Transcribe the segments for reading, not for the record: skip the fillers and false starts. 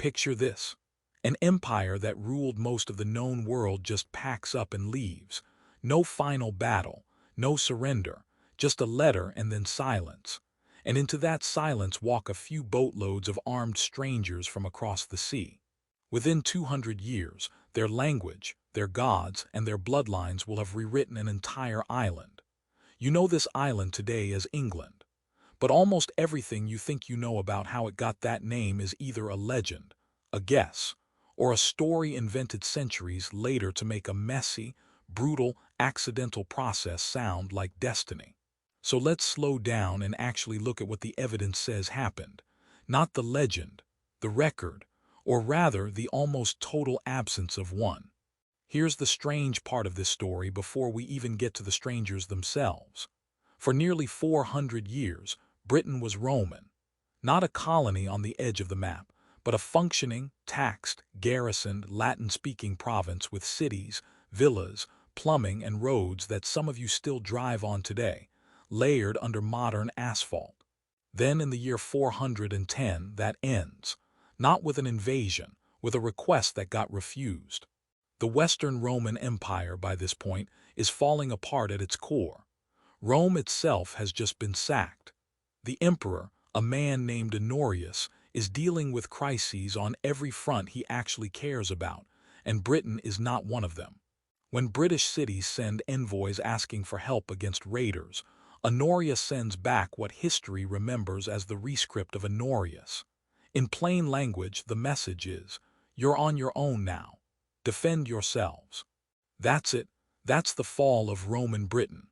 Picture this. An empire that ruled most of the known world just packs up and leaves. No final battle, no surrender, just a letter and then silence. And into that silence walk a few boatloads of armed strangers from across the sea. Within 200 years, their language, their gods, and their bloodlines will have rewritten an entire island. You know this island today as England. But almost everything you think you know about how it got that name is either a legend, a guess, or a story invented centuries later to make a messy, brutal, accidental process sound like destiny. So let's slow down and actually look at what the evidence says happened, not the legend, the record, or rather the almost total absence of one. Here's the strange part of this story before we even get to the strangers themselves. For nearly 400 years, Britain was Roman, not a colony on the edge of the map, but a functioning, taxed, garrisoned, Latin-speaking province with cities, villas, plumbing, and roads that some of you still drive on today, layered under modern asphalt. Then in the year 410, that ends, not with an invasion, with a request that got refused. The Western Roman Empire, by this point, is falling apart at its core. Rome itself has just been sacked. The emperor, a man named Honorius, is dealing with crises on every front he actually cares about, and Britain is not one of them. When British cities send envoys asking for help against raiders, Honorius sends back what history remembers as the rescript of Honorius. In plain language, the message is, "You're on your own now. Defend yourselves." That's it. That's the fall of Roman Britain.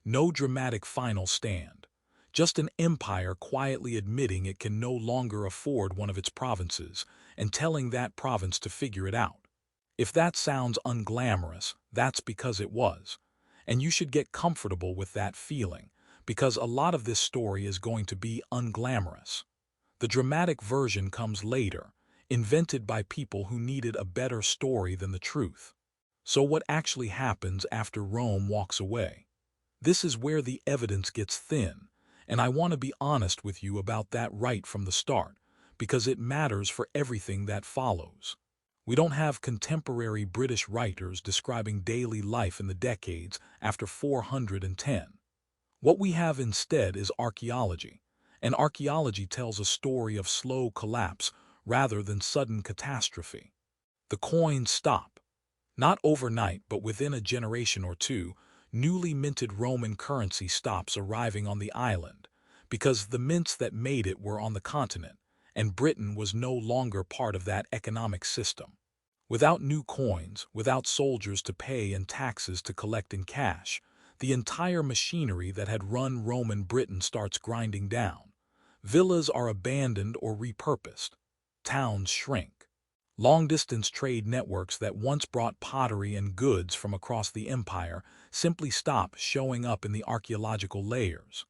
No dramatic final stand. Just an empire quietly admitting it can no longer afford one of its provinces and telling that province to figure it out. If that sounds unglamorous, that's because it was. And you should get comfortable with that feeling, because a lot of this story is going to be unglamorous. The dramatic version comes later, invented by people who needed a better story than the truth. So what actually happens after Rome walks away? This is where the evidence gets thin, and I want to be honest with you about that right from the start, because it matters for everything that follows. We don't have contemporary British writers describing daily life in the decades after 410. What we have instead is archaeology, and archaeology tells a story of slow collapse rather than sudden catastrophe. The coins stop. Not overnight, but within a generation or two, newly minted Roman currency stops arriving on the island, because the mints that made it were on the continent, and Britain was no longer part of that economic system. Without new coins, without soldiers to pay and taxes to collect in cash, the entire machinery that had run Roman Britain starts grinding down. Villas are abandoned or repurposed. Towns shrink. Long-distance trade networks that once brought pottery and goods from across the empire simply stop showing up in the archaeological layers.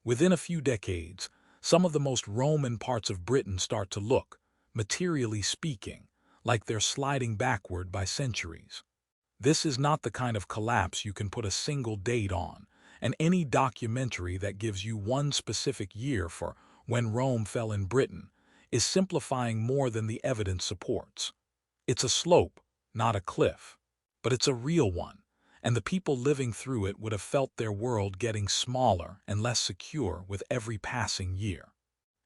Within a few decades, some of the most Roman parts of Britain start to look, materially speaking, like they're sliding backward by centuries. This is not the kind of collapse you can put a single date on, and any documentary that gives you one specific year for when Rome fell in Britain is simplifying more than the evidence supports. It's a slope, not a cliff, but it's a real one, and the people living through it would have felt their world getting smaller and less secure with every passing year.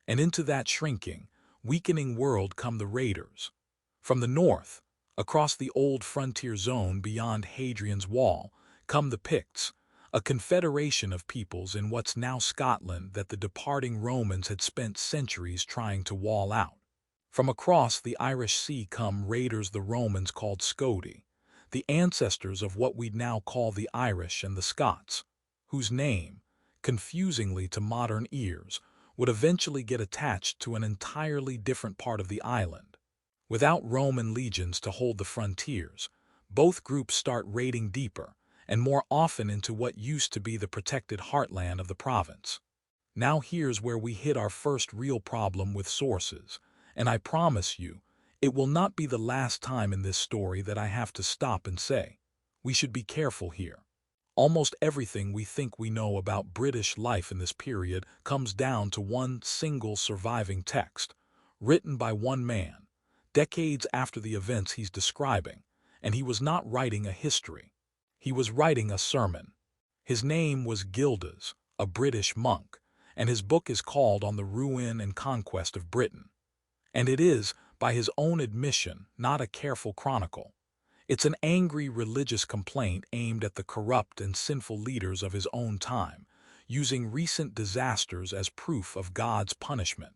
And into that shrinking, weakening world come the raiders. From the north, across the old frontier zone beyond Hadrian's Wall, come the Picts, a confederation of peoples in what's now Scotland that the departing Romans had spent centuries trying to wall out. From across the Irish Sea come raiders the Romans called Scoti, the ancestors of what we'd now call the Irish and the Scots, whose name, confusingly to modern ears, would eventually get attached to an entirely different part of the island. Without Roman legions to hold the frontiers, both groups start raiding deeper, and more often into what used to be the protected heartland of the province. Now here's where we hit our first real problem with sources, and I promise you, it will not be the last time in this story that I have to stop and say, we should be careful here. Almost everything we think we know about British life in this period comes down to one single surviving text, written by one man, decades after the events he's describing, and he was not writing a history. He was writing a sermon. His name was Gildas, a British monk, and his book is called On the Ruin and Conquest of Britain. And it is, by his own admission, not a careful chronicle. It's an angry religious complaint aimed at the corrupt and sinful leaders of his own time, using recent disasters as proof of God's punishment.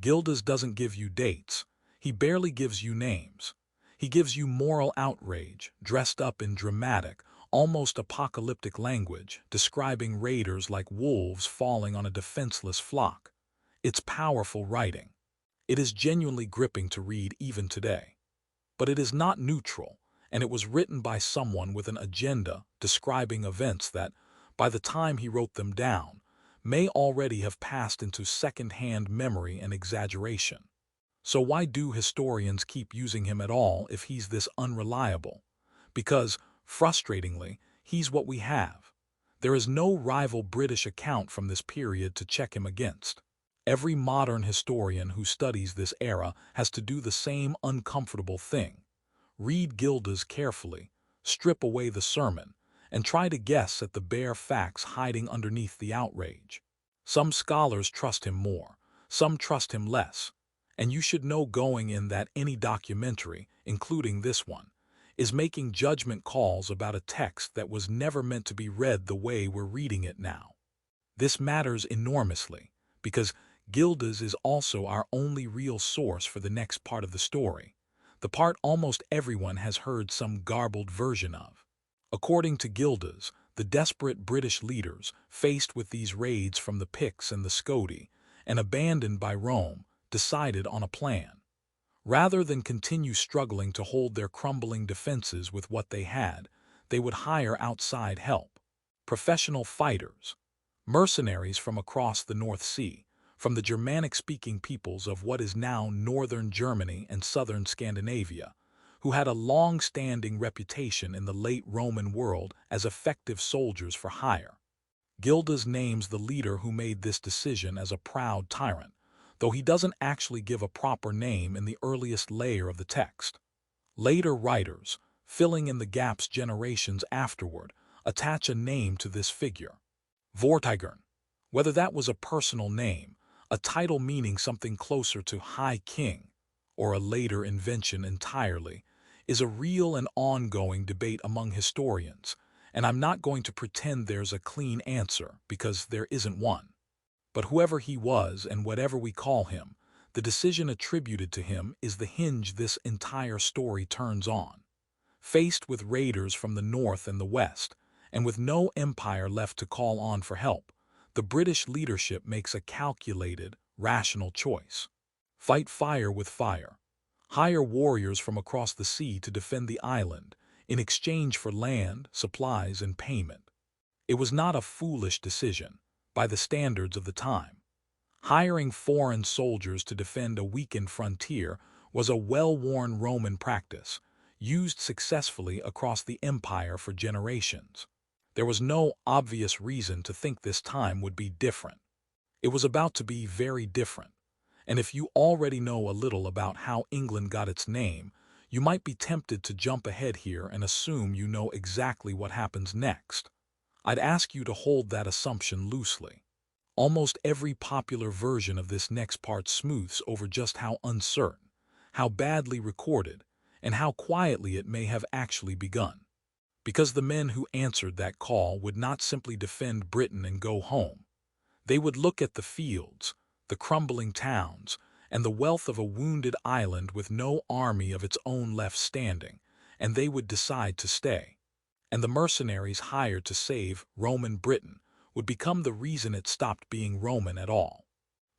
Gildas doesn't give you dates. He barely gives you names. He gives you moral outrage, dressed up in dramatic, almost apocalyptic language, describing raiders like wolves falling on a defenseless flock. It's powerful writing. It is genuinely gripping to read even today. But it is not neutral, and it was written by someone with an agenda describing events that, by the time he wrote them down, may already have passed into second-hand memory and exaggeration. So why do historians keep using him at all if he's this unreliable? Because, frustratingly, he's what we have. There is no rival British account from this period to check him against. Every modern historian who studies this era has to do the same uncomfortable thing. Read Gildas carefully, strip away the sermon, and try to guess at the bare facts hiding underneath the outrage. Some scholars trust him more, some trust him less, and you should know going in that any documentary, including this one, is making judgment calls about a text that was never meant to be read the way we're reading it now. This matters enormously, because Gildas is also our only real source for the next part of the story, the part almost everyone has heard some garbled version of. According to Gildas, the desperate British leaders, faced with these raids from the Picts and the Scoti, and abandoned by Rome, decided on a plan. Rather than continue struggling to hold their crumbling defenses with what they had, they would hire outside help. Professional fighters, mercenaries from across the North Sea, from the Germanic-speaking peoples of what is now northern Germany and southern Scandinavia, who had a long-standing reputation in the late Roman world as effective soldiers for hire. Gildas names the leader who made this decision as a proud tyrant, though he doesn't actually give a proper name in the earliest layer of the text. Later writers, filling in the gaps generations afterward, attach a name to this figure. Vortigern. Whether that was a personal name, a title meaning something closer to High King, or a later invention entirely, is a real and ongoing debate among historians, and I'm not going to pretend there's a clean answer because there isn't one. But whoever he was and whatever we call him, the decision attributed to him is the hinge this entire story turns on. Faced with raiders from the north and the west, and with no empire left to call on for help, the British leadership makes a calculated, rational choice. Fight fire with fire. Hire warriors from across the sea to defend the island, in exchange for land, supplies, and payment. It was not a foolish decision, by the standards of the time. Hiring foreign soldiers to defend a weakened frontier was a well-worn Roman practice, used successfully across the empire for generations. There was no obvious reason to think this time would be different. It was about to be very different, and if you already know a little about how England got its name, you might be tempted to jump ahead here and assume you know exactly what happens next. I'd ask you to hold that assumption loosely. Almost every popular version of this next part smooths over just how uncertain, how badly recorded, and how quietly it may have actually begun. Because the men who answered that call would not simply defend Britain and go home. They would look at the fields, the crumbling towns, and the wealth of a wounded island with no army of its own left standing, and they would decide to stay. And the mercenaries hired to save Roman Britain would become the reason it stopped being Roman at all.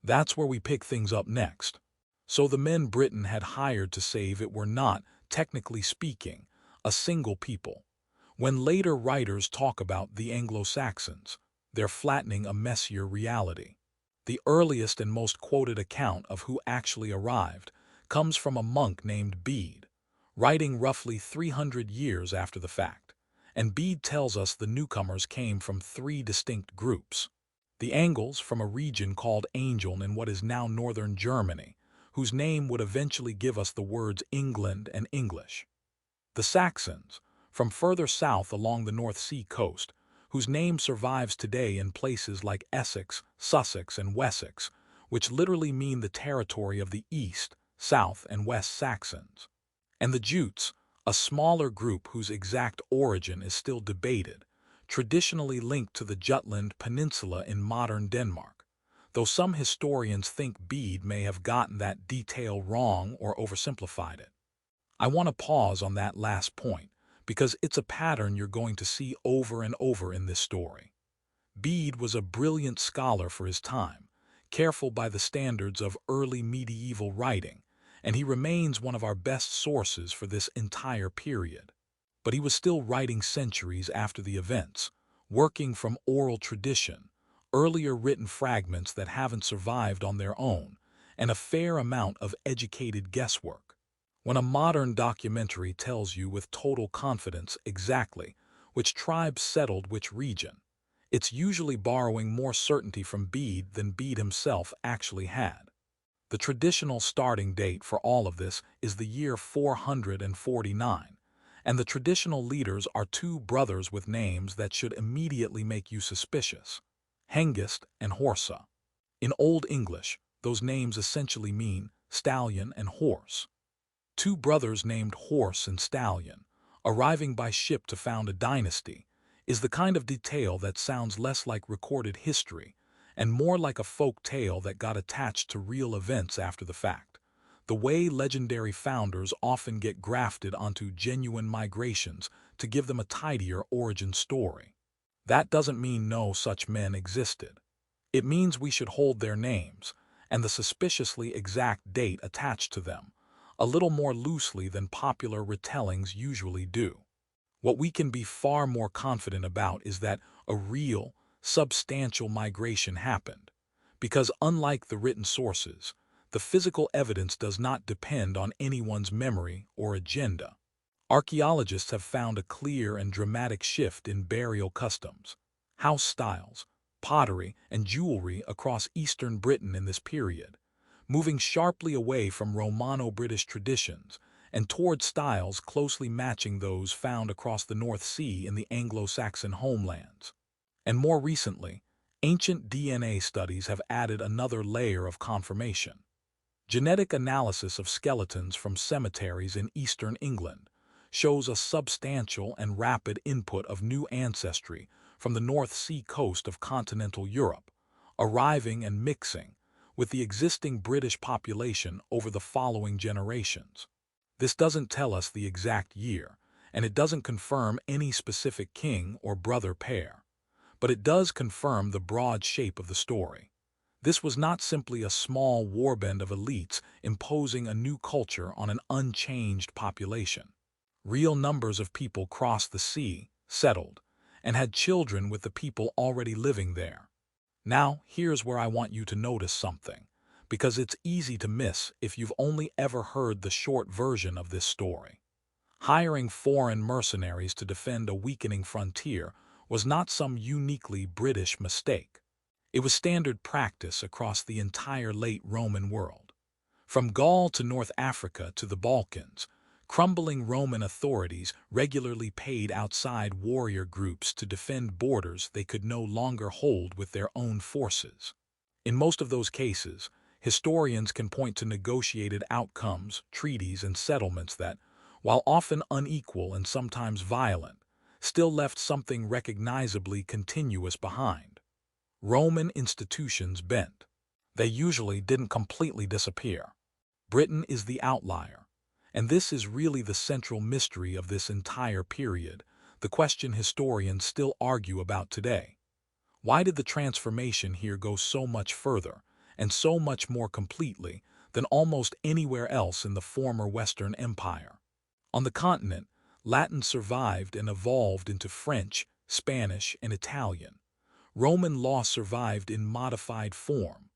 That's where we pick things up next. So the men Britain had hired to save it were not, technically speaking, a single people. When later writers talk about the Anglo-Saxons, they're flattening a messier reality. The earliest and most quoted account of who actually arrived comes from a monk named Bede, writing roughly 300 years after the fact, and Bede tells us the newcomers came from three distinct groups. The Angles from a region called Angel in what is now northern Germany, whose name would eventually give us the words England and English. The Saxons, from further south along the North Sea coast, whose name survives today in places like Essex, Sussex, and Wessex, which literally mean the territory of the East, South, and West Saxons. And the Jutes, a smaller group whose exact origin is still debated, traditionally linked to the Jutland Peninsula in modern Denmark, though some historians think Bede may have gotten that detail wrong or oversimplified it. I want to pause on that last point, because it's a pattern you're going to see over and over in this story. Bede was a brilliant scholar for his time, careful by the standards of early medieval writing, and he remains one of our best sources for this entire period. But he was still writing centuries after the events, working from oral tradition, earlier written fragments that haven't survived on their own, and a fair amount of educated guesswork. When a modern documentary tells you with total confidence exactly which tribe settled which region, it's usually borrowing more certainty from Bede than Bede himself actually had. The traditional starting date for all of this is the year 449, and the traditional leaders are two brothers with names that should immediately make you suspicious: Hengist and Horsa. In Old English, those names essentially mean stallion and horse. Two brothers named Horse and Stallion, arriving by ship to found a dynasty, is the kind of detail that sounds less like recorded history and more like a folk tale that got attached to real events after the fact, the way legendary founders often get grafted onto genuine migrations to give them a tidier origin story. That doesn't mean no such men existed. It means we should hold their names, and the suspiciously exact date attached to them, a little more loosely than popular retellings usually do. What we can be far more confident about is that a real, substantial migration happened, because unlike the written sources, the physical evidence does not depend on anyone's memory or agenda. Archaeologists have found a clear and dramatic shift in burial customs, house styles, pottery, and jewelry across eastern Britain in this period, moving sharply away from Romano-British traditions and toward styles closely matching those found across the North Sea in the Anglo-Saxon homelands. And more recently, ancient DNA studies have added another layer of confirmation. Genetic analysis of skeletons from cemeteries in eastern England shows a substantial and rapid input of new ancestry from the North Sea coast of continental Europe, arriving and mixing with the existing British population over the following generations. This doesn't tell us the exact year, and it doesn't confirm any specific king or brother pair, but it does confirm the broad shape of the story. This was not simply a small warband of elites imposing a new culture on an unchanged population. Real numbers of people crossed the sea, settled, and had children with the people already living there. Now, here's where I want you to notice something, because it's easy to miss if you've only ever heard the short version of this story. Hiring foreign mercenaries to defend a weakening frontier was not some uniquely British mistake. It was standard practice across the entire late Roman world. From Gaul to North Africa to the Balkans, crumbling Roman authorities regularly paid outside warrior groups to defend borders they could no longer hold with their own forces. In most of those cases, historians can point to negotiated outcomes, treaties, and settlements that, while often unequal and sometimes violent, still left something recognizably continuous behind. Roman institutions bent. They usually didn't completely disappear. Britain is the outlier, and this is really the central mystery of this entire period, the question historians still argue about today. Why did the transformation here go so much further, and so much more completely, than almost anywhere else in the former Western Empire? On the continent, Latin survived and evolved into French, Spanish, and Italian. Roman law survived in modified form.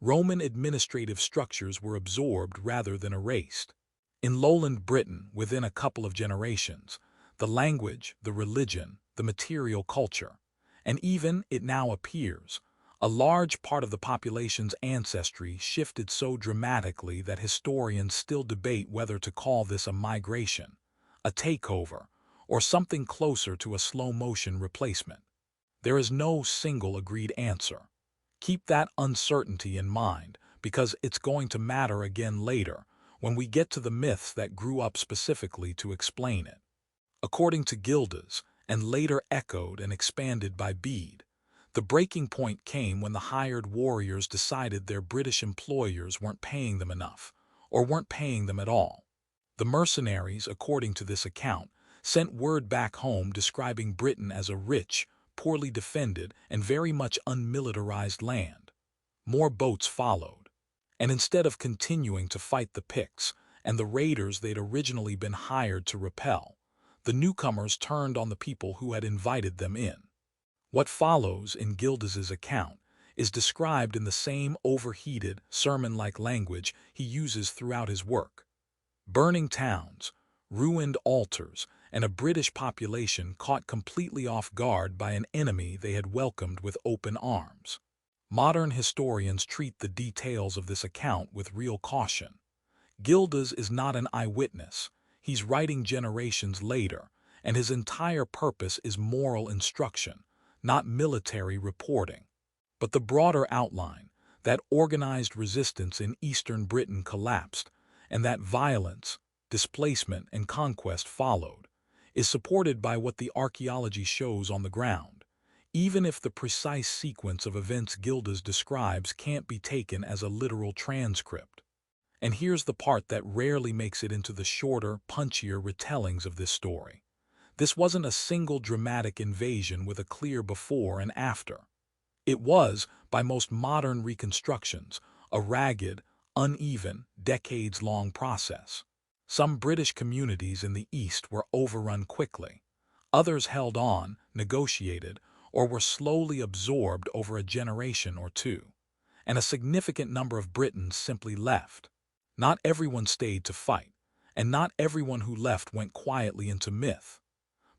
Roman administrative structures were absorbed rather than erased. In lowland Britain, within a couple of generations, the language, the religion, the material culture, and even, it now appears, A large part of the population's ancestry shifted so dramatically that historians still debate whether to call this a migration, a takeover, or something closer to a slow-motion replacement. There is no single agreed answer. Keep that uncertainty in mind, because it's going to matter again later when we get to the myths that grew up specifically to explain it. According to Gildas, and later echoed and expanded by Bede, the breaking point came when the hired warriors decided their British employers weren't paying them enough, or weren't paying them at all. The mercenaries, according to this account, sent word back home describing Britain as a rich, poorly defended, and very much unmilitarized land. More boats followed. And instead of continuing to fight the Picts and the raiders they'd originally been hired to repel, the newcomers turned on the people who had invited them in. What follows in Gildas's account is described in the same overheated, sermon-like language he uses throughout his work. Burning towns, ruined altars, and a British population caught completely off guard by an enemy they had welcomed with open arms. Modern historians treat the details of this account with real caution. Gildas is not an eyewitness. He's writing generations later, and his entire purpose is moral instruction, not military reporting. But the broader outline, that organized resistance in eastern Britain collapsed, and that violence, displacement, and conquest followed, is supported by what the archaeology shows on the ground, even if the precise sequence of events Gildas describes can't be taken as a literal transcript. And here's the part that rarely makes it into the shorter, punchier retellings of this story. This wasn't a single dramatic invasion with a clear before and after. It was, by most modern reconstructions, a ragged, uneven, decades-long process. Some British communities in the East were overrun quickly. Others held on, negotiated, or were slowly absorbed over a generation or two. And a significant number of Britons simply left. Not everyone stayed to fight, and not everyone who left went quietly into myth.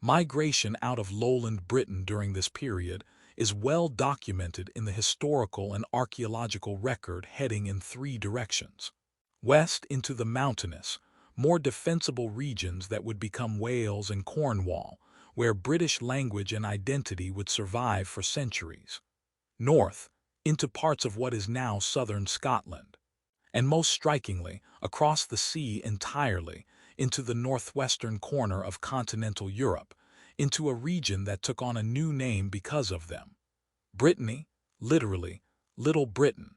Migration out of lowland Britain during this period is well documented in the historical and archaeological record, heading in three directions. West into the mountainous, more defensible regions that would become Wales and Cornwall, where British language and identity would survive for centuries. North into parts of what is now southern Scotland. And most strikingly, across the sea entirely, into the northwestern corner of continental Europe, into a region that took on a new name because of them. Brittany, literally, Little Britain,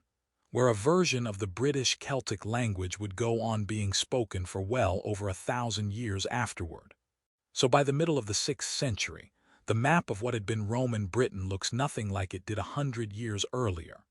where a version of the British Celtic language would go on being spoken for well over 1,000 years afterward. So by the middle of the 6th century, the map of what had been Roman Britain looks nothing like it did 100 years earlier.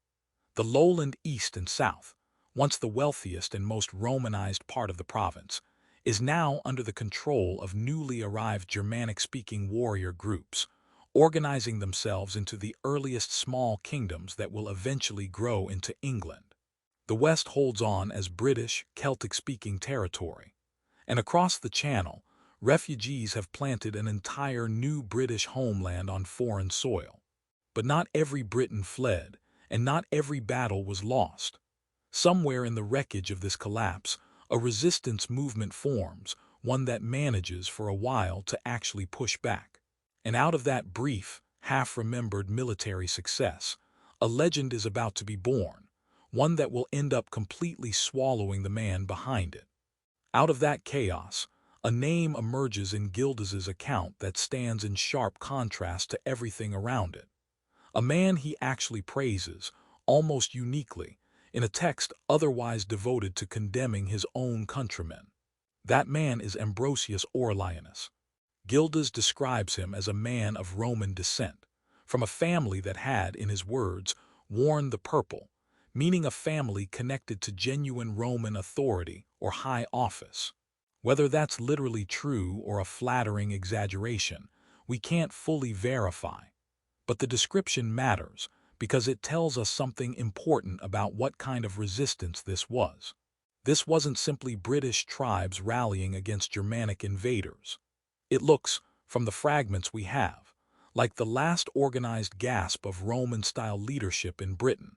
The lowland east and south, once the wealthiest and most Romanized part of the province, is now under the control of newly arrived Germanic-speaking warrior groups, organizing themselves into the earliest small kingdoms that will eventually grow into England. The West holds on as British, Celtic-speaking territory, and across the Channel, refugees have planted an entire new British homeland on foreign soil. But not every Briton fled, and not every battle was lost. Somewhere in the wreckage of this collapse, a resistance movement forms, one that manages for a while to actually push back. And out of that brief, half-remembered military success, a legend is about to be born, one that will end up completely swallowing the man behind it. Out of that chaos, a name emerges in Gildas's account that stands in sharp contrast to everything around it. A man he actually praises, almost uniquely, in a text otherwise devoted to condemning his own countrymen. That man is Ambrosius Aurelianus. Gildas describes him as a man of Roman descent, from a family that had, in his words, worn the purple, meaning a family connected to genuine Roman authority or high office. Whether that's literally true or a flattering exaggeration, we can't fully verify. But the description matters, because it tells us something important about what kind of resistance this was. This wasn't simply British tribes rallying against Germanic invaders. It looks, from the fragments we have, like the last organized gasp of Roman-style leadership in Britain,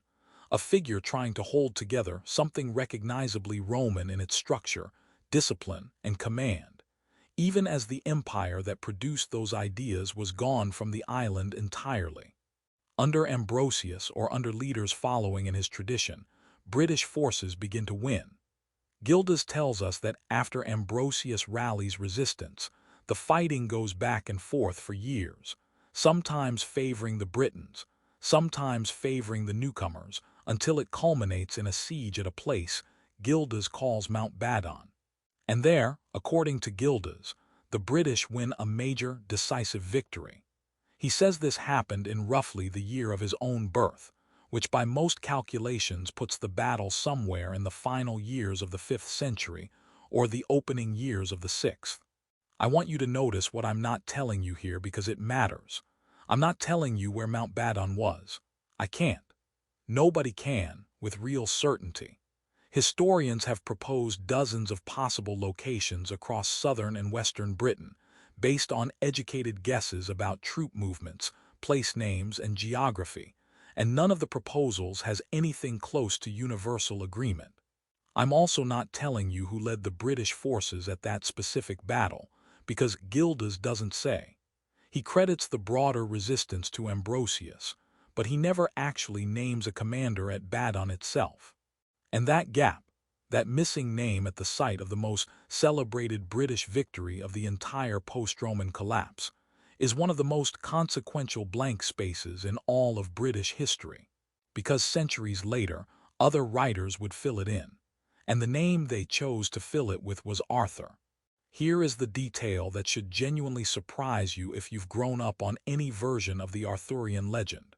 a figure trying to hold together something recognizably Roman in its structure, discipline, and command, even as the empire that produced those ideas was gone from the island entirely. Under Ambrosius, or under leaders following in his tradition, British forces begin to win. Gildas tells us that after Ambrosius rallies resistance, the fighting goes back and forth for years, sometimes favoring the Britons, sometimes favoring the newcomers, until it culminates in a siege at a place Gildas calls Mount Badon. And there, according to Gildas, the British win a major, decisive victory. He says this happened in roughly the year of his own birth, which by most calculations puts the battle somewhere in the final years of the 5th century or the opening years of the 6th. I want you to notice what I'm not telling you here because it matters. I'm not telling you where Mount Badon was. I can't. Nobody can, with real certainty. Historians have proposed dozens of possible locations across southern and western Britain, based on educated guesses about troop movements, place names, and geography, and none of the proposals has anything close to universal agreement. I'm also not telling you who led the British forces at that specific battle, because Gildas doesn't say. He credits the broader resistance to Ambrosius, but he never actually names a commander at Badon itself. And that gap, that missing name at the site of the most celebrated British victory of the entire post-Roman collapse, is one of the most consequential blank spaces in all of British history, because centuries later, other writers would fill it in, and the name they chose to fill it with was Arthur. Here is the detail that should genuinely surprise you if you've grown up on any version of the Arthurian legend.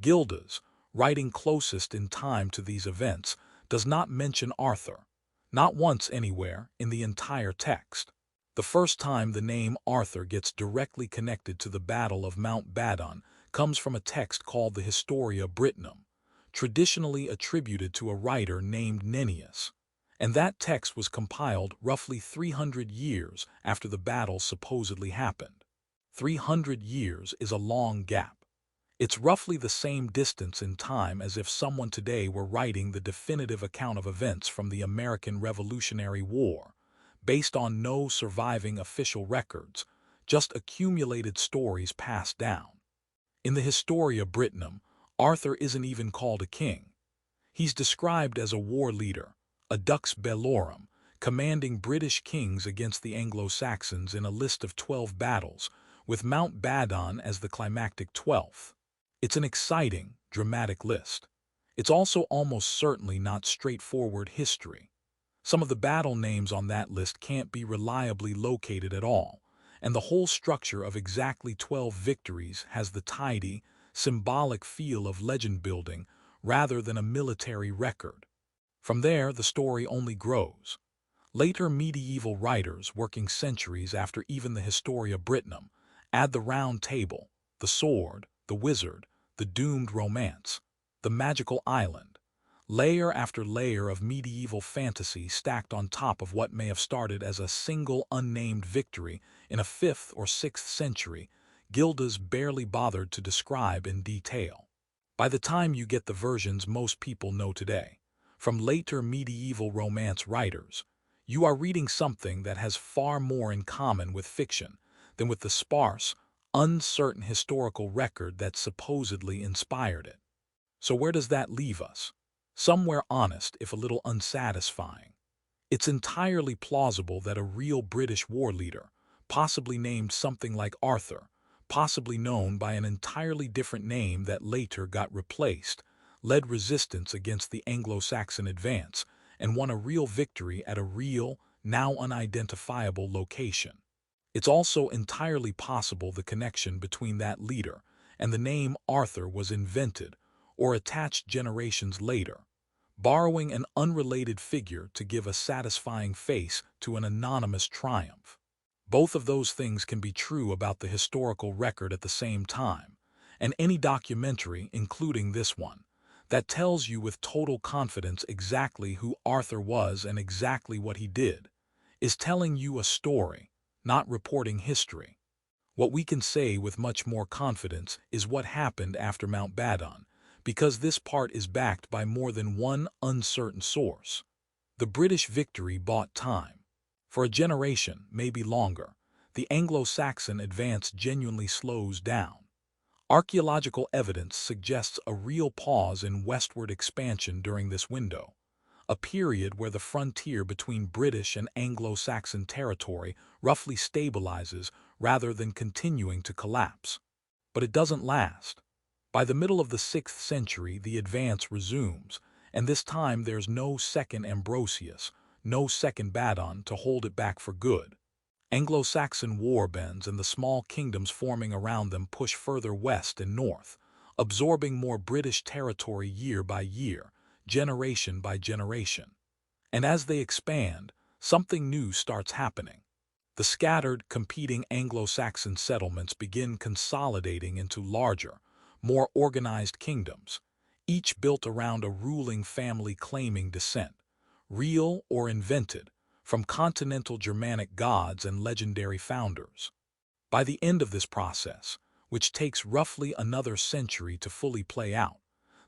Gildas, writing closest in time to these events, does not mention Arthur, not once anywhere in the entire text. The first time the name Arthur gets directly connected to the Battle of Mount Badon comes from a text called the Historia Brittonum, traditionally attributed to a writer named Nennius, and that text was compiled roughly 300 years after the battle supposedly happened. 300 years is a long gap. It's roughly the same distance in time as if someone today were writing the definitive account of events from the American Revolutionary War, based on no surviving official records, just accumulated stories passed down. In the Historia Brittonum, Arthur isn't even called a king. He's described as a war leader, a dux bellorum, commanding British kings against the Anglo-Saxons in a list of 12 battles, with Mount Badon as the climactic 12th. It's an exciting, dramatic list. It's also almost certainly not straightforward history. Some of the battle names on that list can't be reliably located at all, and the whole structure of exactly 12 victories has the tidy, symbolic feel of legend building rather than a military record. From there, the story only grows. Later medieval writers, working centuries after even the Historia Brittonum, add the Round Table, the sword, the wizard, the doomed romance, the magical island, layer after layer of medieval fantasy stacked on top of what may have started as a single unnamed victory in a 5th or 6th century Gildas barely bothered to describe in detail. By the time you get the versions most people know today, from later medieval romance writers, you are reading something that has far more in common with fiction than with the sparse, uncertain historical record that supposedly inspired it. So where does that leave us? Somewhere honest, if a little unsatisfying. It's entirely plausible that a real British war leader, possibly named something like Arthur, possibly known by an entirely different name that later got replaced, led resistance against the Anglo-Saxon advance and won a real victory at a real, now unidentifiable location. It's also entirely possible the connection between that leader and the name Arthur was invented or attached generations later, borrowing an unrelated figure to give a satisfying face to an anonymous triumph. Both of those things can be true about the historical record at the same time, and any documentary, including this one, that tells you with total confidence exactly who Arthur was and exactly what he did, is telling you a story, not reporting history. What we can say with much more confidence is what happened after Mount Badon, because this part is backed by more than one uncertain source. The British victory bought time. For a generation, maybe longer, the Anglo-Saxon advance genuinely slows down. Archaeological evidence suggests a real pause in westward expansion during this window, a period where the frontier between British and Anglo-Saxon territory roughly stabilizes rather than continuing to collapse. But it doesn't last. By the middle of the 6th century, the advance resumes, and this time there's no second Ambrosius, no second Badon to hold it back for good. Anglo-Saxon warbands and the small kingdoms forming around them push further west and north, absorbing more British territory year by year, generation by generation. And as they expand, something new starts happening. The scattered, competing Anglo-Saxon settlements begin consolidating into larger, more organized kingdoms, each built around a ruling family claiming descent, real or invented, from continental Germanic gods and legendary founders. By the end of this process, which takes roughly another century to fully play out,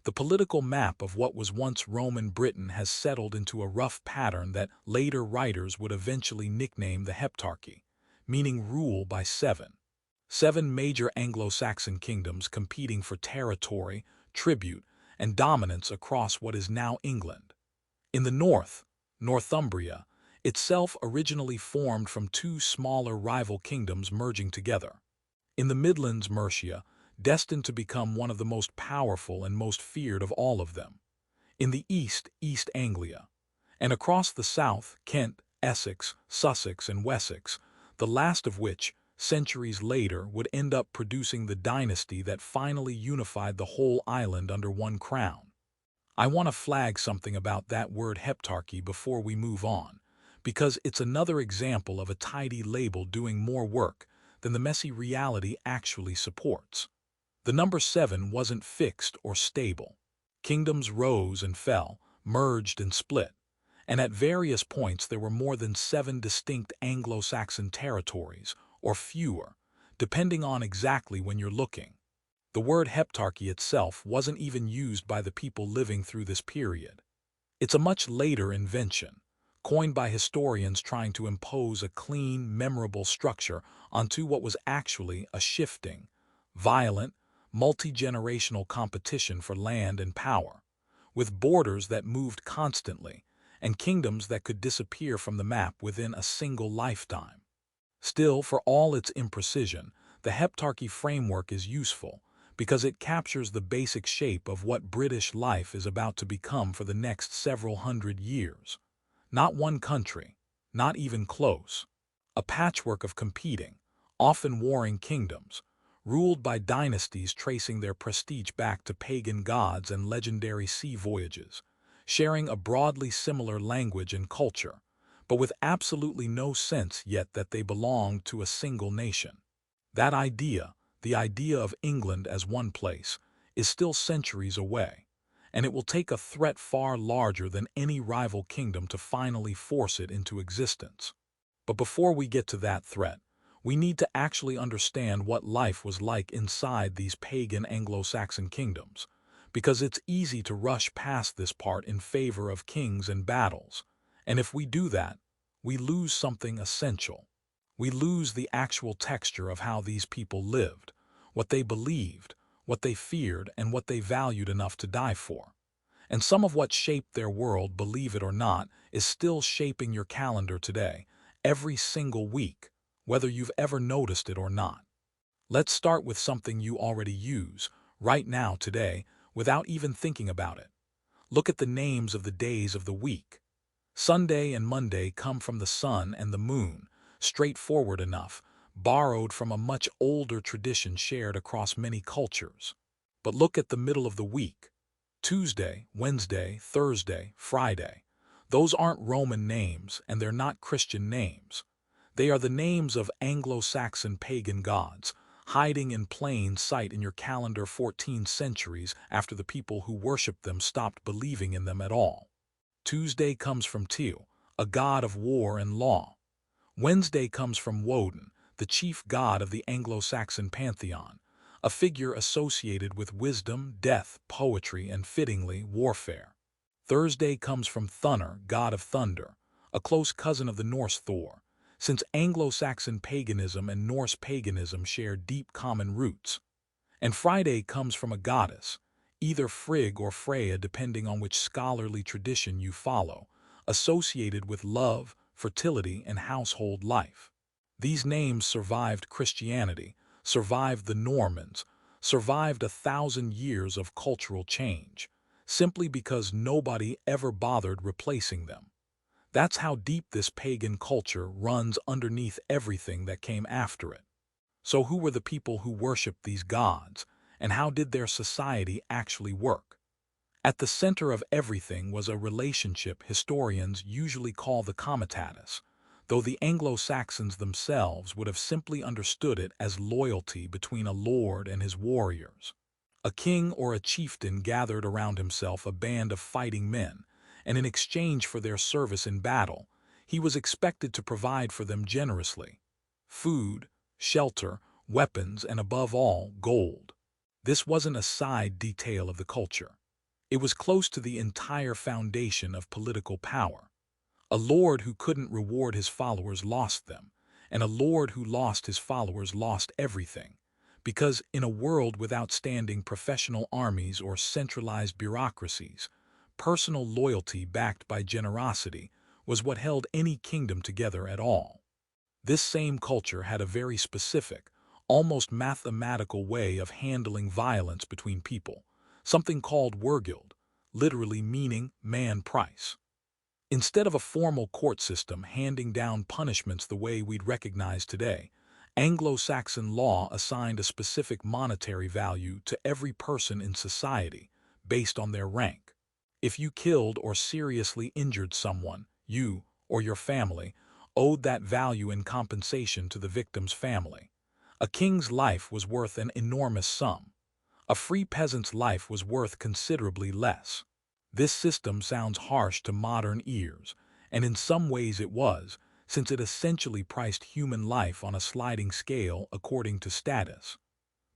the political map of what was once Roman Britain has settled into a rough pattern that later writers would eventually nickname the Heptarchy, meaning rule by seven. Seven major Anglo-Saxon kingdoms competing for territory, tribute, and dominance across what is now England. In the north, Northumbria, itself originally formed from two smaller rival kingdoms merging together. In the Midlands, Mercia, destined to become one of the most powerful and most feared of all of them. In the east, East Anglia. And across the south, Kent, Essex, Sussex, and Wessex, the last of which, centuries later, would end up producing the dynasty that finally unified the whole island under one crown. I want to flag something about that word heptarchy before we move on, because it's another example of a tidy label doing more work than the messy reality actually supports. The number 7 wasn't fixed or stable. Kingdoms rose and fell, merged and split, and at various points there were more than 7 distinct Anglo-Saxon territories, or fewer, depending on exactly when you're looking. The word heptarchy itself wasn't even used by the people living through this period. It's a much later invention, coined by historians trying to impose a clean, memorable structure onto what was actually a shifting, violent, multi-generational competition for land and power, with borders that moved constantly and kingdoms that could disappear from the map within a single lifetime. Still, for all its imprecision, the heptarchy framework is useful because it captures the basic shape of what British life is about to become for the next several hundred years. Not one country, not even close. A patchwork of competing, often warring kingdoms, ruled by dynasties tracing their prestige back to pagan gods and legendary sea voyages, sharing a broadly similar language and culture, but with absolutely no sense yet that they belonged to a single nation. That idea, the idea of England as one place, is still centuries away, and it will take a threat far larger than any rival kingdom to finally force it into existence. But before we get to that threat, we need to actually understand what life was like inside these pagan Anglo-Saxon kingdoms, because it's easy to rush past this part in favor of kings and battles, and if we do that, we lose something essential. We lose the actual texture of how these people lived, what they believed, what they feared, and what they valued enough to die for. And some of what shaped their world, believe it or not, is still shaping your calendar today, every single week, whether you've ever noticed it or not. Let's start with something you already use, right now, today, without even thinking about it. Look at the names of the days of the week. Sunday and Monday come from the sun and the moon, straightforward enough, borrowed from a much older tradition shared across many cultures. But look at the middle of the week. Tuesday, Wednesday, Thursday, Friday. Those aren't Roman names, and they're not Christian names. They are the names of Anglo-Saxon pagan gods, hiding in plain sight in your calendar 14 centuries after the people who worshipped them stopped believing in them at all. Tuesday comes from Til, a god of war and law. Wednesday comes from Woden, the chief god of the Anglo-Saxon pantheon, a figure associated with wisdom, death, poetry, and fittingly, warfare. Thursday comes from Thunor, god of thunder, a close cousin of the Norse Thor, since Anglo-Saxon paganism and Norse paganism share deep common roots. And Friday comes from a goddess, either Frigg or Freya depending on which scholarly tradition you follow, associated with love, fertility, and household life. These names survived Christianity, survived the Normans, survived 1,000 years of cultural change, simply because nobody ever bothered replacing them. That's how deep this pagan culture runs underneath everything that came after it. So who were the people who worshipped these gods, and how did their society actually work? At the center of everything was a relationship historians usually call the comitatus, though the Anglo-Saxons themselves would have simply understood it as loyalty between a lord and his warriors. A king or a chieftain gathered around himself a band of fighting men, and in exchange for their service in battle, he was expected to provide for them generously. Food, shelter, weapons, and above all, gold. This wasn't a side detail of the culture. It was close to the entire foundation of political power. A lord who couldn't reward his followers lost them, and a lord who lost his followers lost everything. Because in a world without standing professional armies or centralized bureaucracies, personal loyalty backed by generosity was what held any kingdom together at all. This same culture had a very specific, almost mathematical way of handling violence between people, something called wergild, literally meaning man price. Instead of a formal court system handing down punishments the way we'd recognize today, Anglo-Saxon law assigned a specific monetary value to every person in society, based on their rank. If you killed or seriously injured someone, you, or your family, owed that value in compensation to the victim's family. A king's life was worth an enormous sum. A free peasant's life was worth considerably less. This system sounds harsh to modern ears, and in some ways it was, since it essentially priced human life on a sliding scale according to status.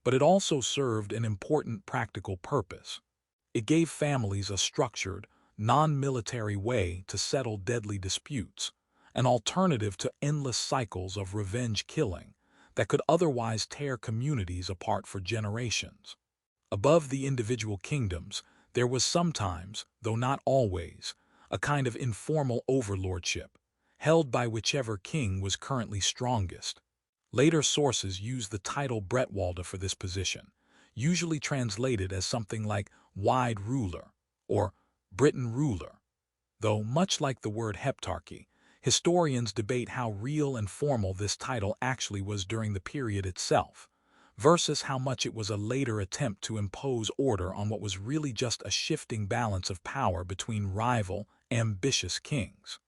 But it also served an important practical purpose. It gave families a structured, non-military way to settle deadly disputes, an alternative to endless cycles of revenge killing that could otherwise tear communities apart for generations. Above the individual kingdoms, there was sometimes, though not always, a kind of informal overlordship, held by whichever king was currently strongest. Later sources use the title Bretwalda for this position, usually translated as something like wide ruler or Britain ruler. Though, much like the word heptarchy, historians debate how real and formal this title actually was during the period itself, versus how much it was a later attempt to impose order on what was really just a shifting balance of power between rival, ambitious kings.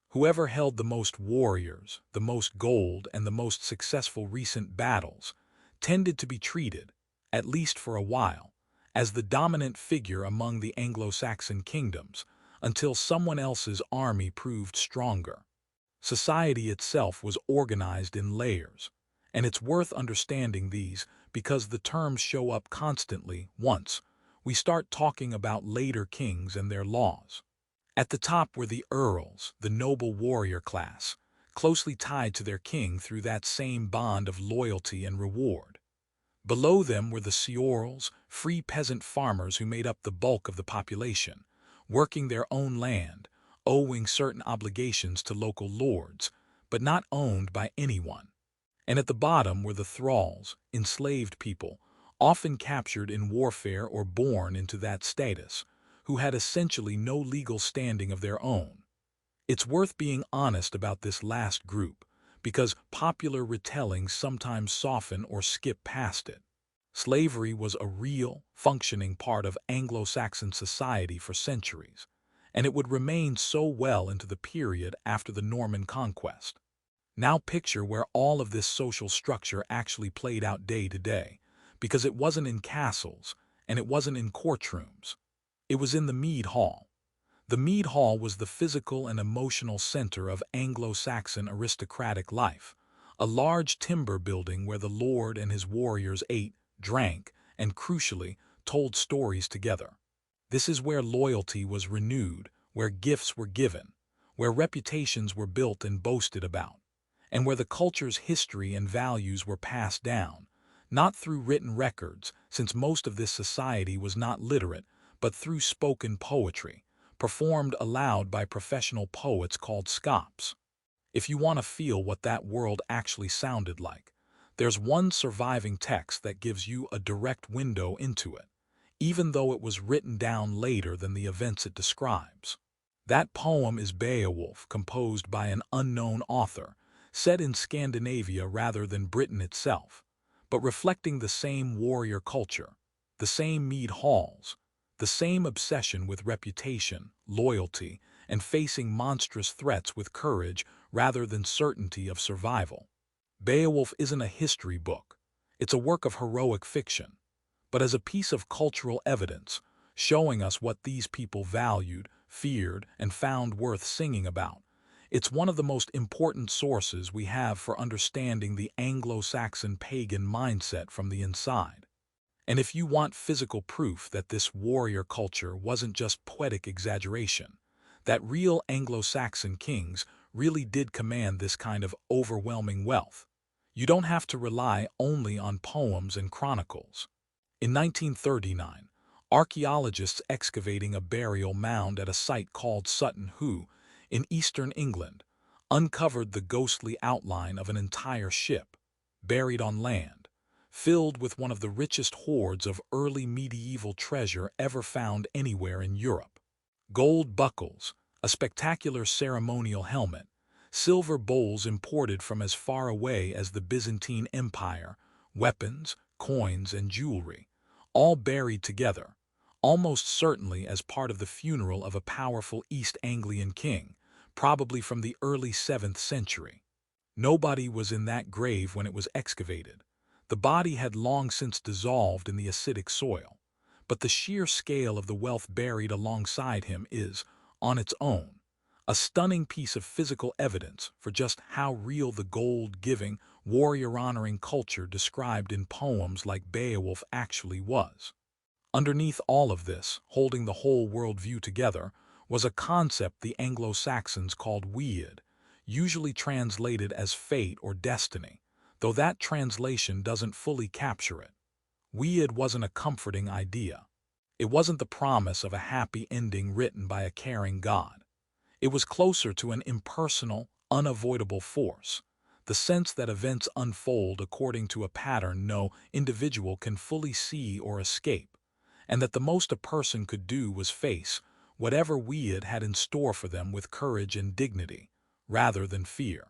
Whoever held the most warriors, the most gold, and the most successful recent battles tended to be treated, at least for a while, as the dominant figure among the Anglo-Saxon kingdoms, until someone else's army proved stronger. Society itself was organized in layers, and it's worth understanding these because the terms show up constantly once we start talking about later kings and their laws. At the top were the earls, the noble warrior class, closely tied to their king through that same bond of loyalty and reward. Below them were the ceorls, free peasant farmers who made up the bulk of the population, working their own land, owing certain obligations to local lords, but not owned by anyone. And at the bottom were the thralls, enslaved people, often captured in warfare or born into that status, who had essentially no legal standing of their own. It's worth being honest about this last group, because popular retellings sometimes soften or skip past it. Slavery was a real, functioning part of Anglo-Saxon society for centuries, and it would remain so well into the period after the Norman Conquest. Now picture where all of this social structure actually played out day to day, because it wasn't in castles, and it wasn't in courtrooms. It was in the mead hall. The mead hall was the physical and emotional center of Anglo-Saxon aristocratic life, a large timber building where the lord and his warriors ate, drank, and crucially, told stories together. This is where loyalty was renewed, where gifts were given, where reputations were built and boasted about, and where the culture's history and values were passed down, not through written records, since most of this society was not literate, but through spoken poetry, performed aloud by professional poets called skops. If you want to feel what that world actually sounded like, there's one surviving text that gives you a direct window into it, even though it was written down later than the events it describes. That poem is Beowulf, composed by an unknown author, set in Scandinavia rather than Britain itself, but reflecting the same warrior culture, the same mead halls, the same obsession with reputation, loyalty, and facing monstrous threats with courage rather than certainty of survival. Beowulf isn't a history book. It's a work of heroic fiction, but as a piece of cultural evidence, showing us what these people valued, feared, and found worth singing about. It's one of the most important sources we have for understanding the Anglo-Saxon pagan mindset from the inside. And if you want physical proof that this warrior culture wasn't just poetic exaggeration, that real Anglo-Saxon kings really did command this kind of overwhelming wealth, you don't have to rely only on poems and chronicles. In 1939, archaeologists excavating a burial mound at a site called Sutton Hoo, in eastern England, uncovered the ghostly outline of an entire ship, buried on land, filled with one of the richest hoards of early medieval treasure ever found anywhere in Europe. Gold buckles, a spectacular ceremonial helmet, silver bowls imported from as far away as the Byzantine Empire, weapons, coins, and jewelry, all buried together, almost certainly as part of the funeral of a powerful East Anglian king, probably from the early 7th century. Nobody was in that grave when it was excavated. The body had long since dissolved in the acidic soil, but the sheer scale of the wealth buried alongside him is, on its own, a stunning piece of physical evidence for just how real the gold-giving, warrior-honoring culture described in poems like Beowulf actually was. Underneath all of this, holding the whole worldview together, was a concept the Anglo-Saxons called wergild, usually translated as fate or destiny, though that translation doesn't fully capture it. Wergild wasn't a comforting idea. It wasn't the promise of a happy ending written by a caring god. It was closer to an impersonal, unavoidable force, the sense that events unfold according to a pattern no individual can fully see or escape, and that the most a person could do was face whatever wergild had in store for them with courage and dignity, rather than fear.